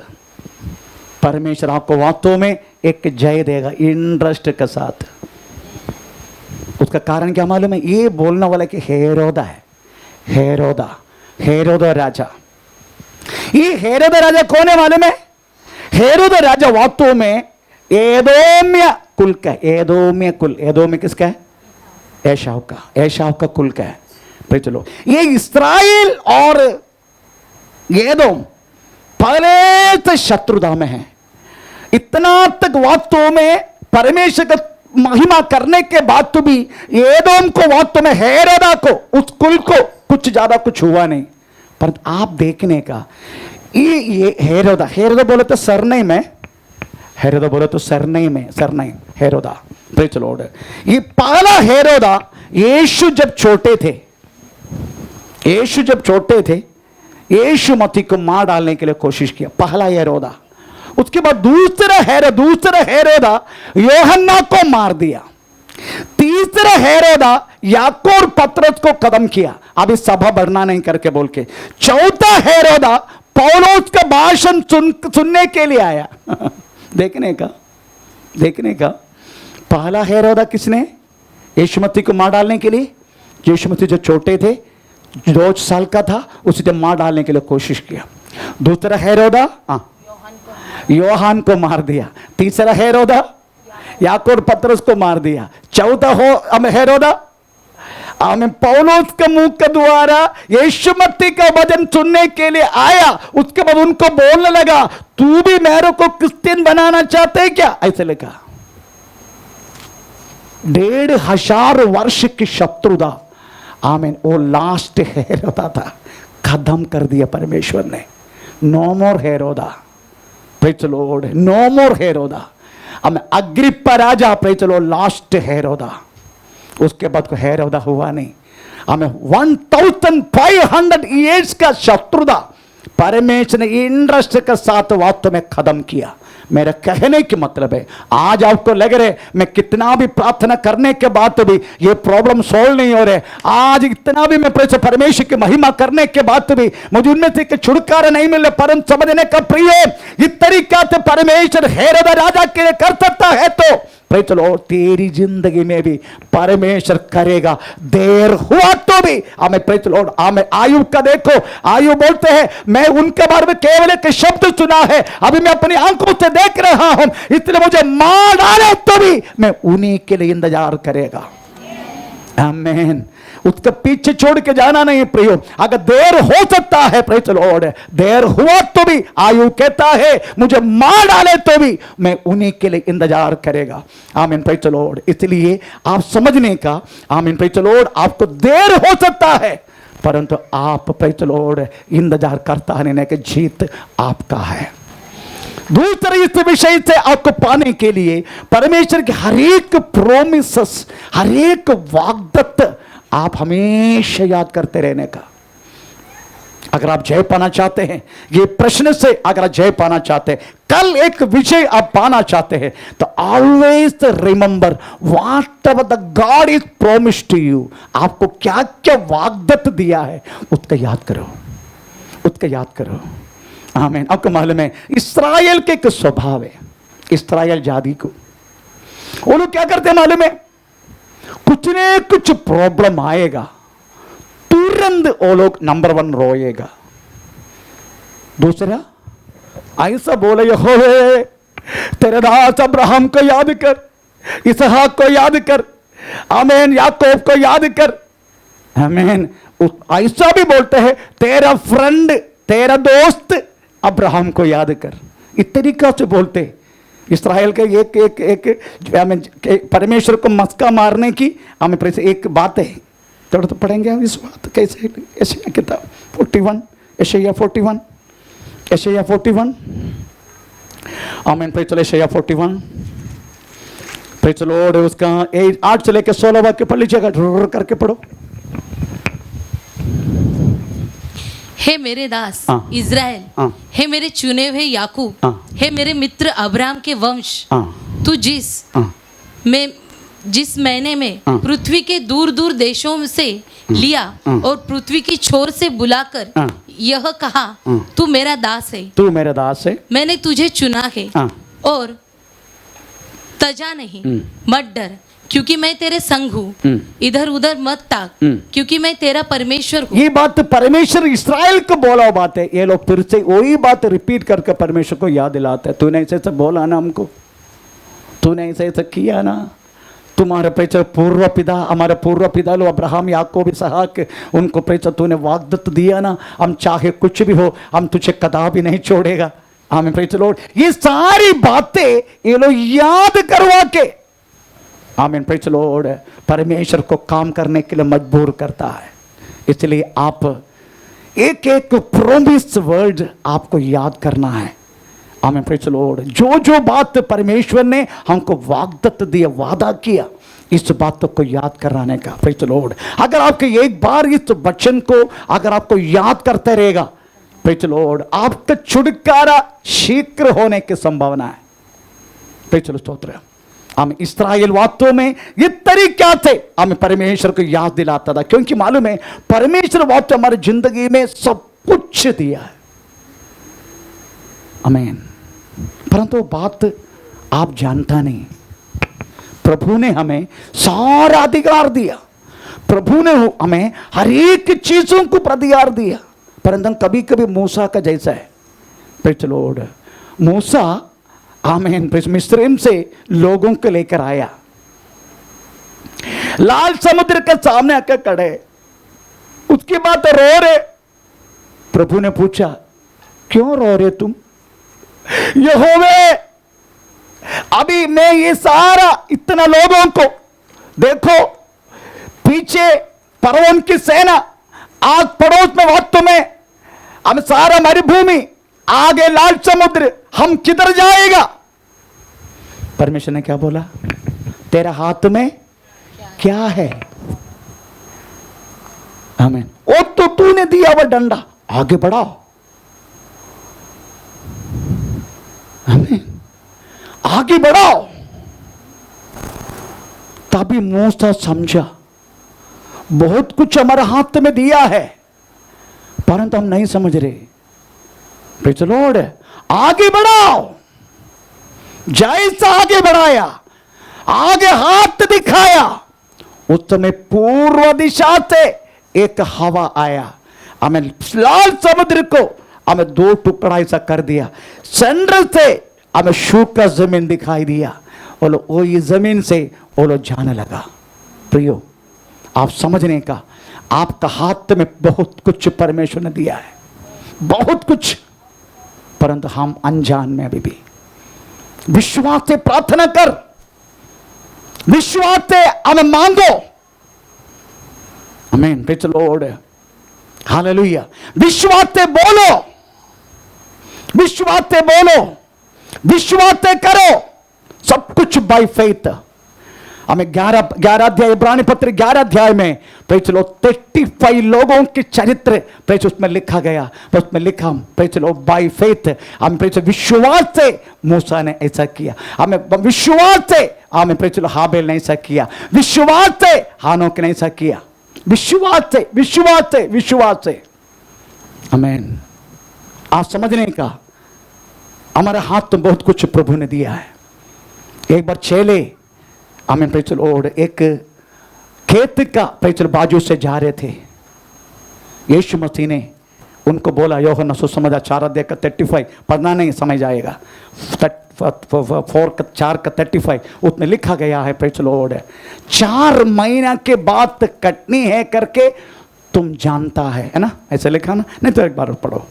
परमेश्वर आपको वास्तव में एक जय देगा, इंटरेस्ट के साथ। उसका कारण क्या मालूम है? ये बोलने वाला कि हेरोदा है, हेरोदा राजा। ये हेरोदा राजा कौन है मालूम है? हेरोदा राजा वास्तव में एदोम्य कुल का, एदोम्य कुल, एदोम्य किसका है? एशाव का, एशाव का कुल का है। भाई चलो, ये इस्राएल और एदोम पहले से शत्रुता में है। इतना तक वास्तव में परमेश्वर का महिमा करने के बाद तो भी एदोम को वास्तव में, हेरोदा को, उस कुल को कुछ ज्यादा कुछ हुआ नहीं। पर आप देखने का ये हेरोदा बोले तो सरनेम है, हेरोदा बोले तो सरनेम है, surname Herod. Praise the lord. ये पहला हेरोदा यीशु जब छोटे थे, यीशु मसीह को मार डालने के लिए कोशिश किया, पहला हेरोदा। उसके बाद दूसरा हेरोदा यूहन्ना को मार दिया। तीसरा हेरोदा याकूब और पतरस को कदम किया, अभी सभा बढ़ना नहीं करके बोल के। चौथा हेरोदा पौलुस का भाषण सुनने के लिए आया। देखने का पहला हेरोदा किसने? यीशु मसीह को मार डालने के लिए। यीशु मसीह जो छोटे थे, 2 साल का था, उसे जब मार डालने के लिए कोशिश किया। दूसरा हेरोदा यूहन्ना को मार दिया। तीसरा हेरोदा याकूब और पतरस को मार दिया। चौथा हेरोदा पौलुस के मुंह के द्वारा यीशु मसीह का वचन सुनने के लिए आया। उसके बाद उनको बोलने लगा, तू भी मेरे को क्रिश्चियन बनाना चाहते है क्या? ऐसे लिखा। 1500 वर्ष की शत्रुता, आमीन, वो लास्ट हेरोदा था, खत्म कर दिया परमेश्वर ने। No more Herod, praise the lord, no more Herod. Agrippa राजा, praise the lord, last Herod. उसके बाद कोई हेरोदा हुआ नहीं। 1500 ईयर्स का शत्रुता परमेश्वर ने इंटरेस्ट के साथ वास्तव में खत्म किया। मेरा कहने की मतलब है, आज आपको लग रहे मैं कितना भी प्रार्थना करने के बाद तो भी ये प्रॉब्लम सॉल्व नहीं हो रहे, आज इतना भी मैं परमेश्वर की महिमा करने के बाद तो भी मुझे उनमें से छुटकारा नहीं मिल रहा, परंतु समझने का प्रिय, इस तरीका से परमेश्वर हेरोदा राजा के लिए कर सकता है तो प्रेज़ द लॉर्ड तेरी जिंदगी में भी परमेश्वर करेगा। देर हुआ तो भी हमें, प्रेज़ द लॉर्ड, हमें आयुब का देखो, आयुब बोलते हैं मैं उनके बारे में केवल एक शब्द सुना है, अभी मैं अपनी आंखों से देख रहा हूं, इसलिए मुझे मार डाले तो भी मैं उन्हीं के लिए इंतजार करेगा। आमीन। उसके पीछे छोड़ के जाना नहीं प्रियो। अगर देर हो सकता है, प्रेज़ द लॉर्ड, देर हुआ तो भी आयु कहता है मुझे मार डाले तो भी मैं उन्हीं के लिए इंतजार करेगा। आमीन, प्रेज़ द लॉर्ड। इसलिए आप समझने का, आमीन, प्रेज़ द लॉर्ड, आपको देर हो सकता है परंतु आप, प्रेज़ द लॉर्ड, इंतजार करता रहने की जीत आपका है। दूसरे इस विषय से आपको पाने के लिए परमेश्वर के हर एक प्रोमिसेस, हर एक वाग्दत्त आप हमेशा याद करते रहने का। अगर आप जय पाना चाहते हैं, ये प्रश्न से अगर आप जय पाना चाहते हैं, कल एक विजय आप पाना चाहते हैं, तो always remember whatever the God is promised to you. आपको क्या क्या वाग्दत्त दिया है उसका याद करो, उसका याद करो। आमीन। आपको मालूम है इस्राएल के एक स्वभाव है, इस्राएल जाति को वो लोग क्या करते हैं मालूम है? कुछ न कुछ प्रॉब्लम आएगा, तुरंत वो लोग नंबर 1 रोएगा। दूसरा ऐसा बोले, यहोवे तेरे दास अब्राहम को याद कर, इसहाक को याद कर, आमीन, याकूब को याद कर, आमीन। ऐसा भी बोलते हैं तेरा फ्रेंड, तेरा दोस्त अब्राहम को याद कर। इस तरीका से बोलते इस्राएल के एक परमेश्वर को मस्का मारने की हमें एक बात है। थोड़ा तो पढ़ेंगे हम इस बात कैसे? यशायाह किताब 41, यशायाह 41, आमीन। Praise the Lord. यशायाह 41 प्रेज़ द लॉर्ड। उसका 8 से लेकर 16 वाक्य पढ़ लीजिएगा, ढूंढ करके पढ़ो। हे मेरे दास हाँ। इज़राइल, हाँ। हे मेरे चुने हुए याकूब, हाँ। हे मेरे मित्र अब्राहम के वंश, हाँ तू हाँ जिस महीने में हाँ। पृथ्वी के दूर दूर देशों से लिया हाँ। और पृथ्वी की छोर से बुलाकर हाँ। यह कहा, हाँ। तू मेरा दास है, तू मेरा दास है। मैंने तुझे चुना है हाँ। और तजा नहीं, मत डर क्योंकि मैं तेरे संग हूँ, इधर उधर मत ताक क्योंकि मैं तेरा परमेश्वर हूँ। ये बात परमेश्वर इस्राएल को बोला हुआ बात है। ये लोग फिर से वही बात रिपीट करके परमेश्वर को याद दिलाते हैं। तूने ऐसे ऐसे बोला ना हमको, तूने ऐसे ऐसे किया ना, तुम्हारे पैसे पूर्व पिता, हमारे पूर्व पिता लोग अब्राहम याकूब इसहाक, उनको पैसा तूने वाग्दत्त दिया ना, हम चाहे कुछ भी हो हम तुझे कदापि नहीं छोड़ेगा। आमीन, प्रेज़ द लॉर्ड। ये सारी बातें ये लोग याद करवा के, आमीन, प्रेज़ द लॉर्ड, परमेश्वर को काम करने के लिए मजबूर करता है। इसलिए आप एक एक प्रोमिस वर्ड आपको याद करना है। आमीन, प्रेज़ द लॉर्ड। जो जो बात परमेश्वर ने हमको वाग्दत्त दिया, वादा किया, इस बात को याद कराने का। Praise the Lord. अगर आपके एक बार इस वचन को अगर आपको याद करते रहेगा, प्रेज़ द लॉर्ड, आपका छुटकारा शीघ्र होने की संभावना है। प्रेज़ द लॉर्ड, स्तोत्र। हम इस्राएल वास्तव में ये तरीका थे, हमें परमेश्वर को याद दिलाता था, क्योंकि मालूम है परमेश्वर वास्तव हमारी जिंदगी में सब कुछ दिया है। आमीन। परंतु बात आप जानता नहीं, प्रभु ने हमें सारा अधिकार दिया, प्रभु ने हमें हर एक चीजों को अधिकार दिया, परंतु कभी कभी मूसा का जैसा है। Praise the Lord. मूसा, आमीन, मिस्र से लोगों को लेकर आया, लाल समुद्र के सामने आकर खड़े, उसके बाद रो रहे। प्रभु ने पूछा, क्यों रो रहे तुम? यहोवे, अभी मैं ये सारा इतना लोगों को देखो, पीछे फरौन की सेना, आग पड़ोस में वास्तव में हम सारा मरुभूमि, आगे लाल समुद्र, हम किधर जाएगा? परमेश्वर ने क्या बोला? तेरा हाथ में क्या है? आमीन। वो तो तूने दिया वो डंडा, आगे बढ़ाओ। आमीन, आगे बढ़ाओ। तभी मूसा समझा, बहुत कुछ हमारे हाथ में दिया है, परंतु हम नहीं समझ रहे। Praise the Lord. आगे बढ़ाओ। जैसा आगे बढ़ाया, आगे हाथ दिखाया, उस समय पूर्व दिशा से एक हवा आया, हमें लाल समुद्र को हमें 2 टुकड़ा ऐसा कर दिया, सेंटर से हमें सूखा जमीन दिखाई दिया, और वो ये जमीन से वो लोग जाने लगा। प्रियो, आप समझने का, आपका हाथ में बहुत कुछ परमेश्वर ने दिया है, बहुत कुछ, परंतु हम अनजान में अभी भी। विश्वास से प्रार्थना कर, विश्वास से हमें मांगो। आमीन, प्रेज़ द लॉर्ड, हालेलुया। विश्वास से बोलो, विश्वास से बोलो, विश्वास से करो, सब कुछ बाय फेथ। हमें 11 अध्याय, इब्रानी पत्र 11 अध्याय में प्रेज़ द लॉर्ड 35 लोगों के चरित्र प्रेज़ उसमें लिखा गया, उसमें लिखा praise the Lord by faith. हम प्रेज़ विश्वास से मूसा ने ऐसा किया, हमें विश्वास से हमें प्रेज़ द लॉर्ड हाबेल ने ऐसा किया, विश्वास से हानोक ने ऐसा किया, विश्वास से, विश्वास से, विश्वास से। आमीन। आप समझने का, हमारे हाथ में बहुत कुछ प्रभु ने दिया है। एक बार चेले, आमीन, प्रेज़ द लॉर्ड, एक खेत का प्रेज़ बाजू से जा रहे थे। यीशु मसीह ने उनको बोला, यूहन्ना सुसमाचार 4 अध्याय का 35, पढ़ना नहीं, समझ आएगा, 4:35 उसमें लिखा गया है, प्रेज़ द लॉर्ड, 4 महीना के बाद कटनी है करके तुम जानता है ना, ऐसे लिखा ना? नहीं तो एक बार पढ़ो,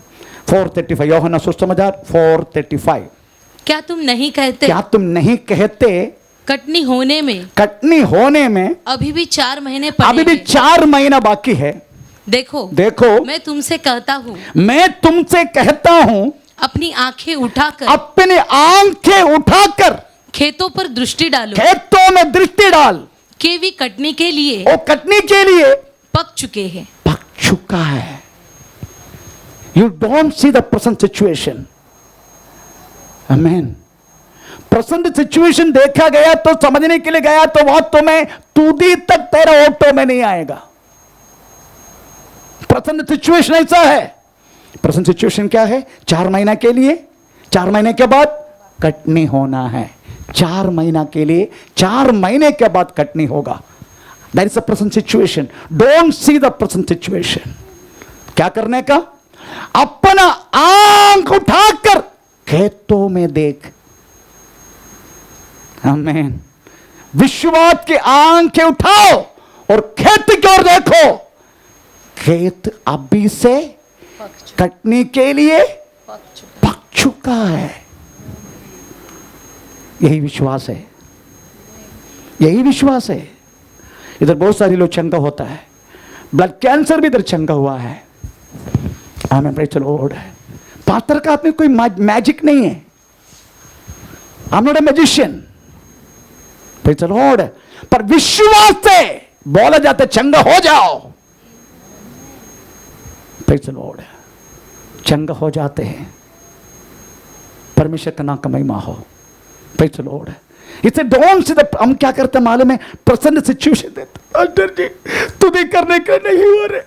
4:35, यूहन्ना सुसमाचार 4:35। क्या तुम नहीं कहते, क्या तुम नहीं कहते, कटनी होने में अभी भी 4 महीने पड़े अभी भी 4 महीना बाकी है। देखो, मैं तुमसे कहता हूँ, अपनी आंखें उठाकर खेतों पर दृष्टि डालो, खेतों में दृष्टि डाल, कि वे कटने के लिए वो कटने के लिए पक चुके हैं। पक चुका है। You don't see the present situation. आमीन। प्रेजेंट सिचुएशन देखा गया तो समझने के लिए गया तो वहां तुम्हें तूदी तक तेरा ऑटो में नहीं आएगा। प्रेजेंट सिचुएशन ऐसा है। प्रेजेंट सिचुएशन क्या है? 4 महीना के लिए, 4 महीने के बाद कटनी होना है। 4 महीना के लिए, 4 महीने के बाद कटनी होगा। That is the present situation. Don't see the present situation. क्या करने का? अपना आंख उठाकर खेतों में देख। आमीन। विश्वास की आंखें उठाओ और खेत की ओर देखो। खेत अभी से कटने के लिए पक चुका है। यही विश्वास है, यही विश्वास है। इधर बहुत सारे लोग चंगा होता है, ब्लड कैंसर भी इधर चंगा हुआ है। आमीन, प्रेज़ द लॉर्ड। पास्टर का हाथ में कोई मैजिक नहीं है। I am not a magician, praise the Lord. पर विश्वास से बोला जाता है चंगा हो जाओ। Praise the Lord. चंगा हो जाते हैं। परमेश्वर का नाम का महिमा हो। Praise the Lord. इसे डोंट सी द, हम क्या करते हैं मालूम है? प्रेजेंट सिचुएशन देते, पास्टर जी तुम्हें करने के नहीं हो रहे,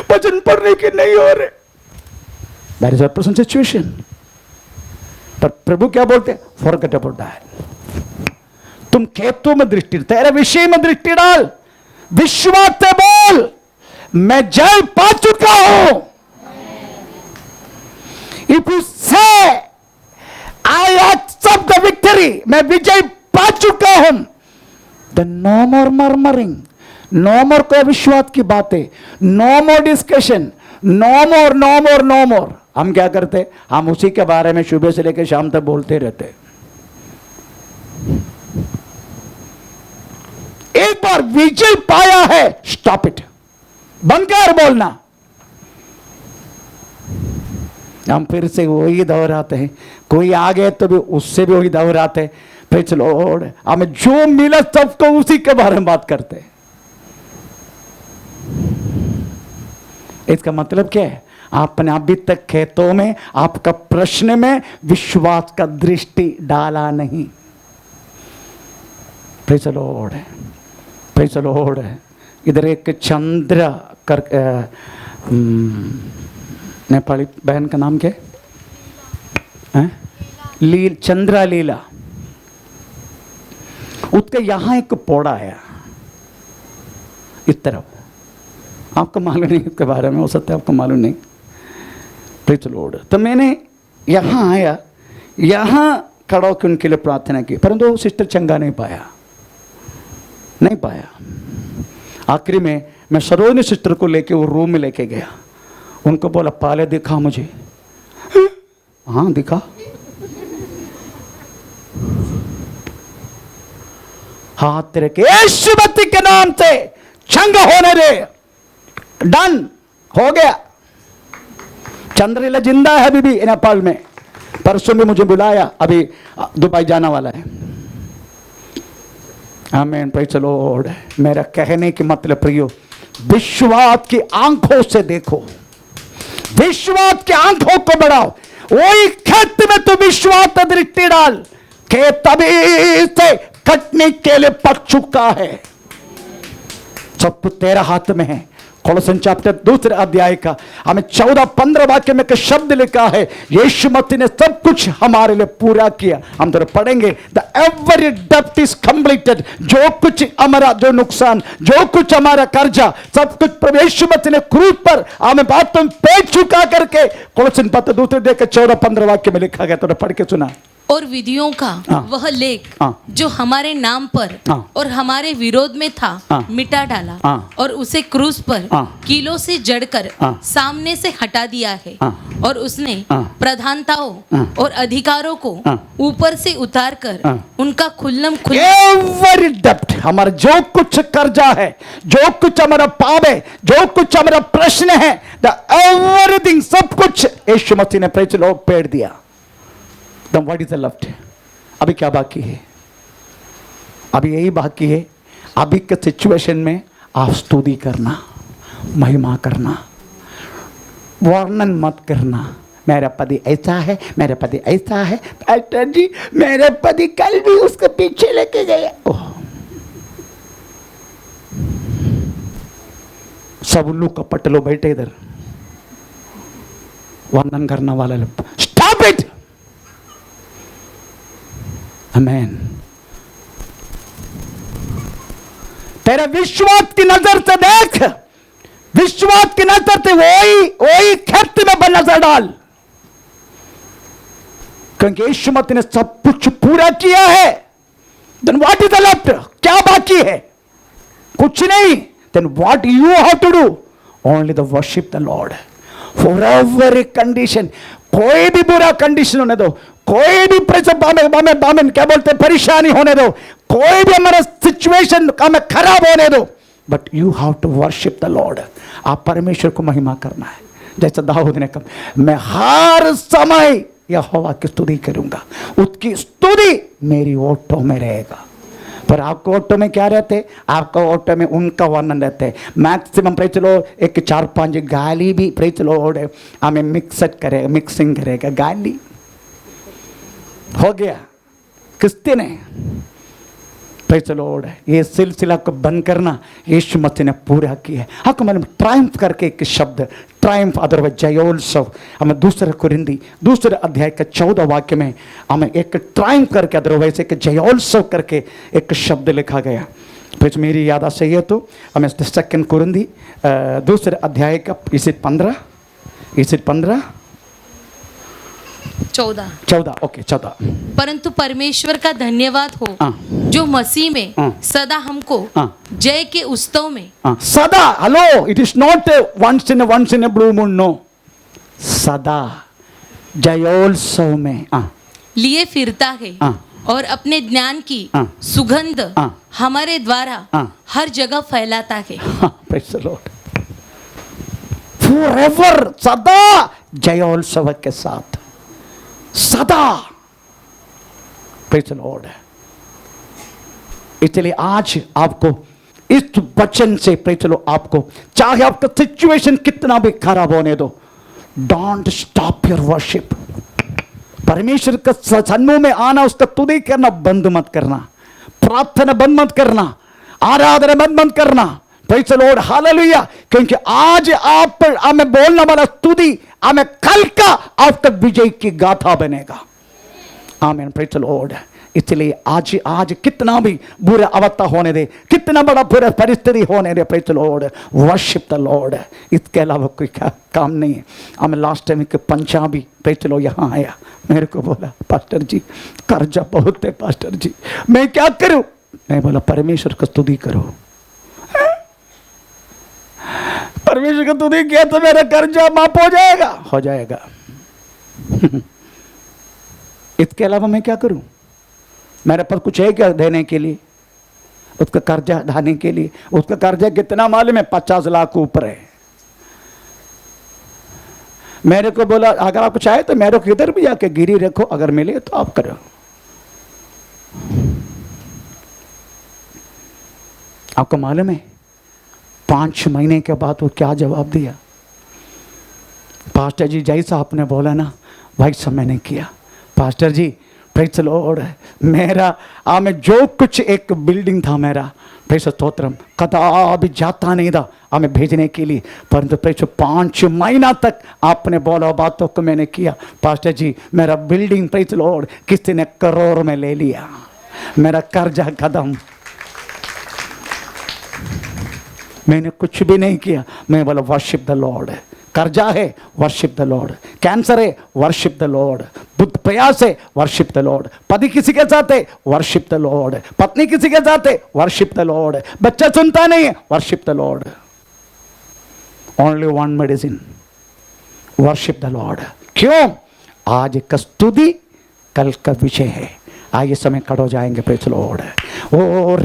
वचन पढ़ने के नहीं हो रहे। That is a present situation. पर प्रभु क्या बोलते हैं? Forget about that. तुम खेतों में दृष्टि, तेरे विषय में दृष्टि डाल। विश्वास से बोल, मैं जय पा चुका हूं। इफ यू से आई एक्सेप्ट द विक्ट्री, मैं विजय पा चुका हूं, then no more murmuring, no more कोई विश्वास की बातें, no more discussion, no more no more no more. हम क्या करते? हम उसी के बारे में सुबह से लेकर शाम तक बोलते रहते। एक बार विजय पाया है, स्टॉप इट, बंद कर बोलना। हम फिर से वही दोहराते हैं। कोई आ गए तो भी उससे भी वही दोहराते हैं। Praise the Lord. हमें जो मिला सबको उसी के बारे में बात करते हैं। इसका मतलब क्या है? आपने अभी तक खेतों में, आपका प्रश्न में विश्वास का दृष्टि डाला नहीं। Praise the Lord, praise the Lord. इधर एक चंद्र कर नेपाली बहन का नाम क्या है? चंद्रा लीला। उसके यहां एक पौड़ा है इस तरफ। आपको मालूम नहीं इसके बारे में, हो सकता है आपको मालूम नहीं। Praise the Lord. तो मैंने यहां आया, यहां खड़ा होकर उनके लिए प्रार्थना की, परंतु सिस्टर चंगा नहीं पाया, नहीं पाया। आखिरी में मैं सरोजनी सिस्टर को लेके वो रूम में लेके गया। उनको बोला पाले दिखा मुझे। हाँ दिखा। हाथ तेरे के यीशु मसीह के नाम से चंगा होने दे। डन हो गया। चंद्रलीला जिंदा है अभी भी नेपाल में। परसों में मुझे बुलाया, अभी दुबई जाना वाला है। आमीन, प्रेज़ द लॉर्ड। मेरा कहने की मतलब प्रियो, विश्वास की आंखों से देखो, विश्वास की आंखों को बढ़ाओ। वही खेत में तो विश्वास की दृष्टि डाल। खेत अभी से कटने के लिए पक चुका है। सब कुछ तेरा हाथ में है। कोलोसन चैप्टर 2 अध्याय का हमें 14-15 वाक्य में एक शब्द लिखा है, यीशु मसीह ने सब कुछ हमारे लिए पूरा किया। हम तो पढ़ेंगे, द एवरी डेब्ट इज कंप्लीटेड। जो कुछ हमारा, जो नुकसान, जो कुछ हमारा कर्जा, सब कुछ प्रभु यीशु मसीह ने क्रूस पर हमें बातों में पे चुका करके कोलोसन पत्र 2 अध्याय के 14-15 वाक्य में लिखा गया। तो पढ़ के सुना। और विधियों का वह लेख जो हमारे नाम पर और हमारे विरोध में था मिटा डाला और उसे क्रूस पर कीलों से जड़कर सामने से हटा दिया है। और उसने प्रधानताओं और अधिकारों को ऊपर से उतार कर उनका खुल्लम एवरी डेब्ट, हमारा जो कुछ कर्जा है, जो कुछ हमारा पाप है, जो कुछ हमारा प्रश्न है, द एवरीथिंग, सब कुछ यीशु मसीह ने प्रेज़ द लॉर्ड पेड़ दिया। Then what is left? अभी क्या बाकी है? अभी यही बाकी है। अभी के सिचुएशन में आप स्तुति करना, महिमा करना, वर्णन मत करना। मेरा पति ऐसा है, मेरा पति ऐसा है, पास्टर जी मेरे पति कल भी उसको पीछे लेके गए। ओह, सब उल्लू कपट लो बैठे इधर, वर्णन करने वाला लोग, स्टॉप इट। आमेन। तेरे विश्वास की नजर से देख, विश्वास की नजर से वही खेत में नजर डाल, क्योंकि यीशु मसीह ने सब कुछ पूरा किया है। Then what is the left? क्या बाकी है? कुछ नहीं। Then what you have to do? Only the worship the Lord for every condition. कोई भी बुरा कंडीशन होने दो, कोई भी क्या बोलते परेशानी होने दो, कोई भी हमारा सिचुएशन हमें खराब होने दो, but you have to worship the Lord. आप परमेश्वर को महिमा करना है। जैसे दाऊद ने कहा, मैं हर समय यहोवा की स्तुति करूंगा, उसकी स्तुति मेरी ओठों में रहेगा। पर आपको ओठों में क्या रहते? आपका ओठों में उनका वर्णन रहते हैं। मैक्सिमम प्रे चलो एक 4-5 गाली भी प्रे चलो हमें मिक्सिंग करेगा। गाली हो गया किसने ने? प्रे चलो ये सिलसिला को बंद करना यीशु मसीह ने पूरा किया है। हाँ, मतलब ट्रायम्फ करके एक शब्द, ट्रायम्फ अदरवाइज जयोत्सव, हमें दूसरे कुरिन्दी 2 अध्याय का 14 वाक्य में हमें एक ट्रायम्फ करके अदरवाइज एक जयोत्सव करके एक शब्द लिखा गया। फिर मेरी याद सही है तो हमें 2 कुरिन्दी 2 अध्याय का इसे 15 14 ओके 14। परंतु परमेश्वर का धन्यवाद हो जो मसीह में सदा हमको जय के उत्सव में सदा, hello, it is not once in a blue moon, no, सदा जयोत्सव में लिए फिरता है और अपने ज्ञान की सुगंध हमारे द्वारा हर जगह फैलाता है। Praise the Lord. फॉरएवर, सदा जयोत्सव के साथ, सदा। Praise the Lord. इसलिए आज आपको इस वचन से प्रेज़ द लॉर्ड, आपको चाहे आपका सिचुएशन कितना भी खराब होने दो, डोंट स्टॉप योर वर्शिप। परमेश्वर का सन्मुख में आना, उसका स्तुति करना बंद मत करना, प्रार्थना बंद मत करना, आराधना बंद मत करना। Praise the Lord, hallelujah. क्योंकि आज आप हमें बोलने वाला स्तुति हमें कल का आपका विजय की गाथा बनेगा। आमीन। Praise the Lord. इसलिए आज कितना भी बुरा अवस्था होने दे, कितना बड़ा बुरा परिस्थिति होने दे, praise the lord, worship the lord. इसके अलावा कोई काम नहीं है। हमें लास्ट टाइम के पंजाबी प्रेज़ द लॉर्ड यहाँ आया, मेरे को बोला, पास्टर जी कर्जा बहुत है, पास्टर जी मैं क्या करूं? मैं बोला परमेश्वर को स्तुति करो। परमेश्वर को स्तुति किया तो मेरा कर्जा माफ हो जाएगा, हो जाएगा। इसके अलावा मैं क्या करूं? मेरे पास कुछ है क्या देने के लिए? उसका कर्जा ढाने के लिए? उसका कर्जा कितना मालूम है? 50 लाख ऊपर है। मेरे को बोला अगर आपको चाहे तो मेरे को इधर भी जाके गिरी रखो, अगर मिले तो आप करो। आपको मालूम है 5 महीने के बाद वो क्या जवाब दिया? पास्टर जी जैसा आपने बोला ना वैसा मैंने किया। Pastor ji praise the Lord, मेरा में जो कुछ एक बिल्डिंग था मेरा, प्रेज़ स्तोत्रम, कदापि जाता नहीं था हमें भेजने के लिए, परंतु प्रेज़ 5 महीना तक आपने बोला बातों को मैंने किया। पास्टर जी मेरा बिल्डिंग प्रेज़ द लॉर्ड किसी ने करोड़ में ले लिया, मेरा कर्जा खत्म। मैंने कुछ भी नहीं किया। मैं बोला वर्शिप द लॉर्ड। कर्जा है, वर्शिप द लॉर्ड। कैंसर है, वर्शिप द लॉर्ड। बुद्ध प्रयास है, वर्शिप द लॉर्ड। पति किसी के साथ है, वर्शिप द लॉर्ड। पत्नी किसी के साथ है, वर्शिप द लॉर्ड। बच्चा सुनता नहीं है, worship the Lord. Only one medicine, worship the Lord. क्यों? आज का स्तुति कल का विषय है। आइए समय खड़े हो जाएंगे। Praise the Lord. ओ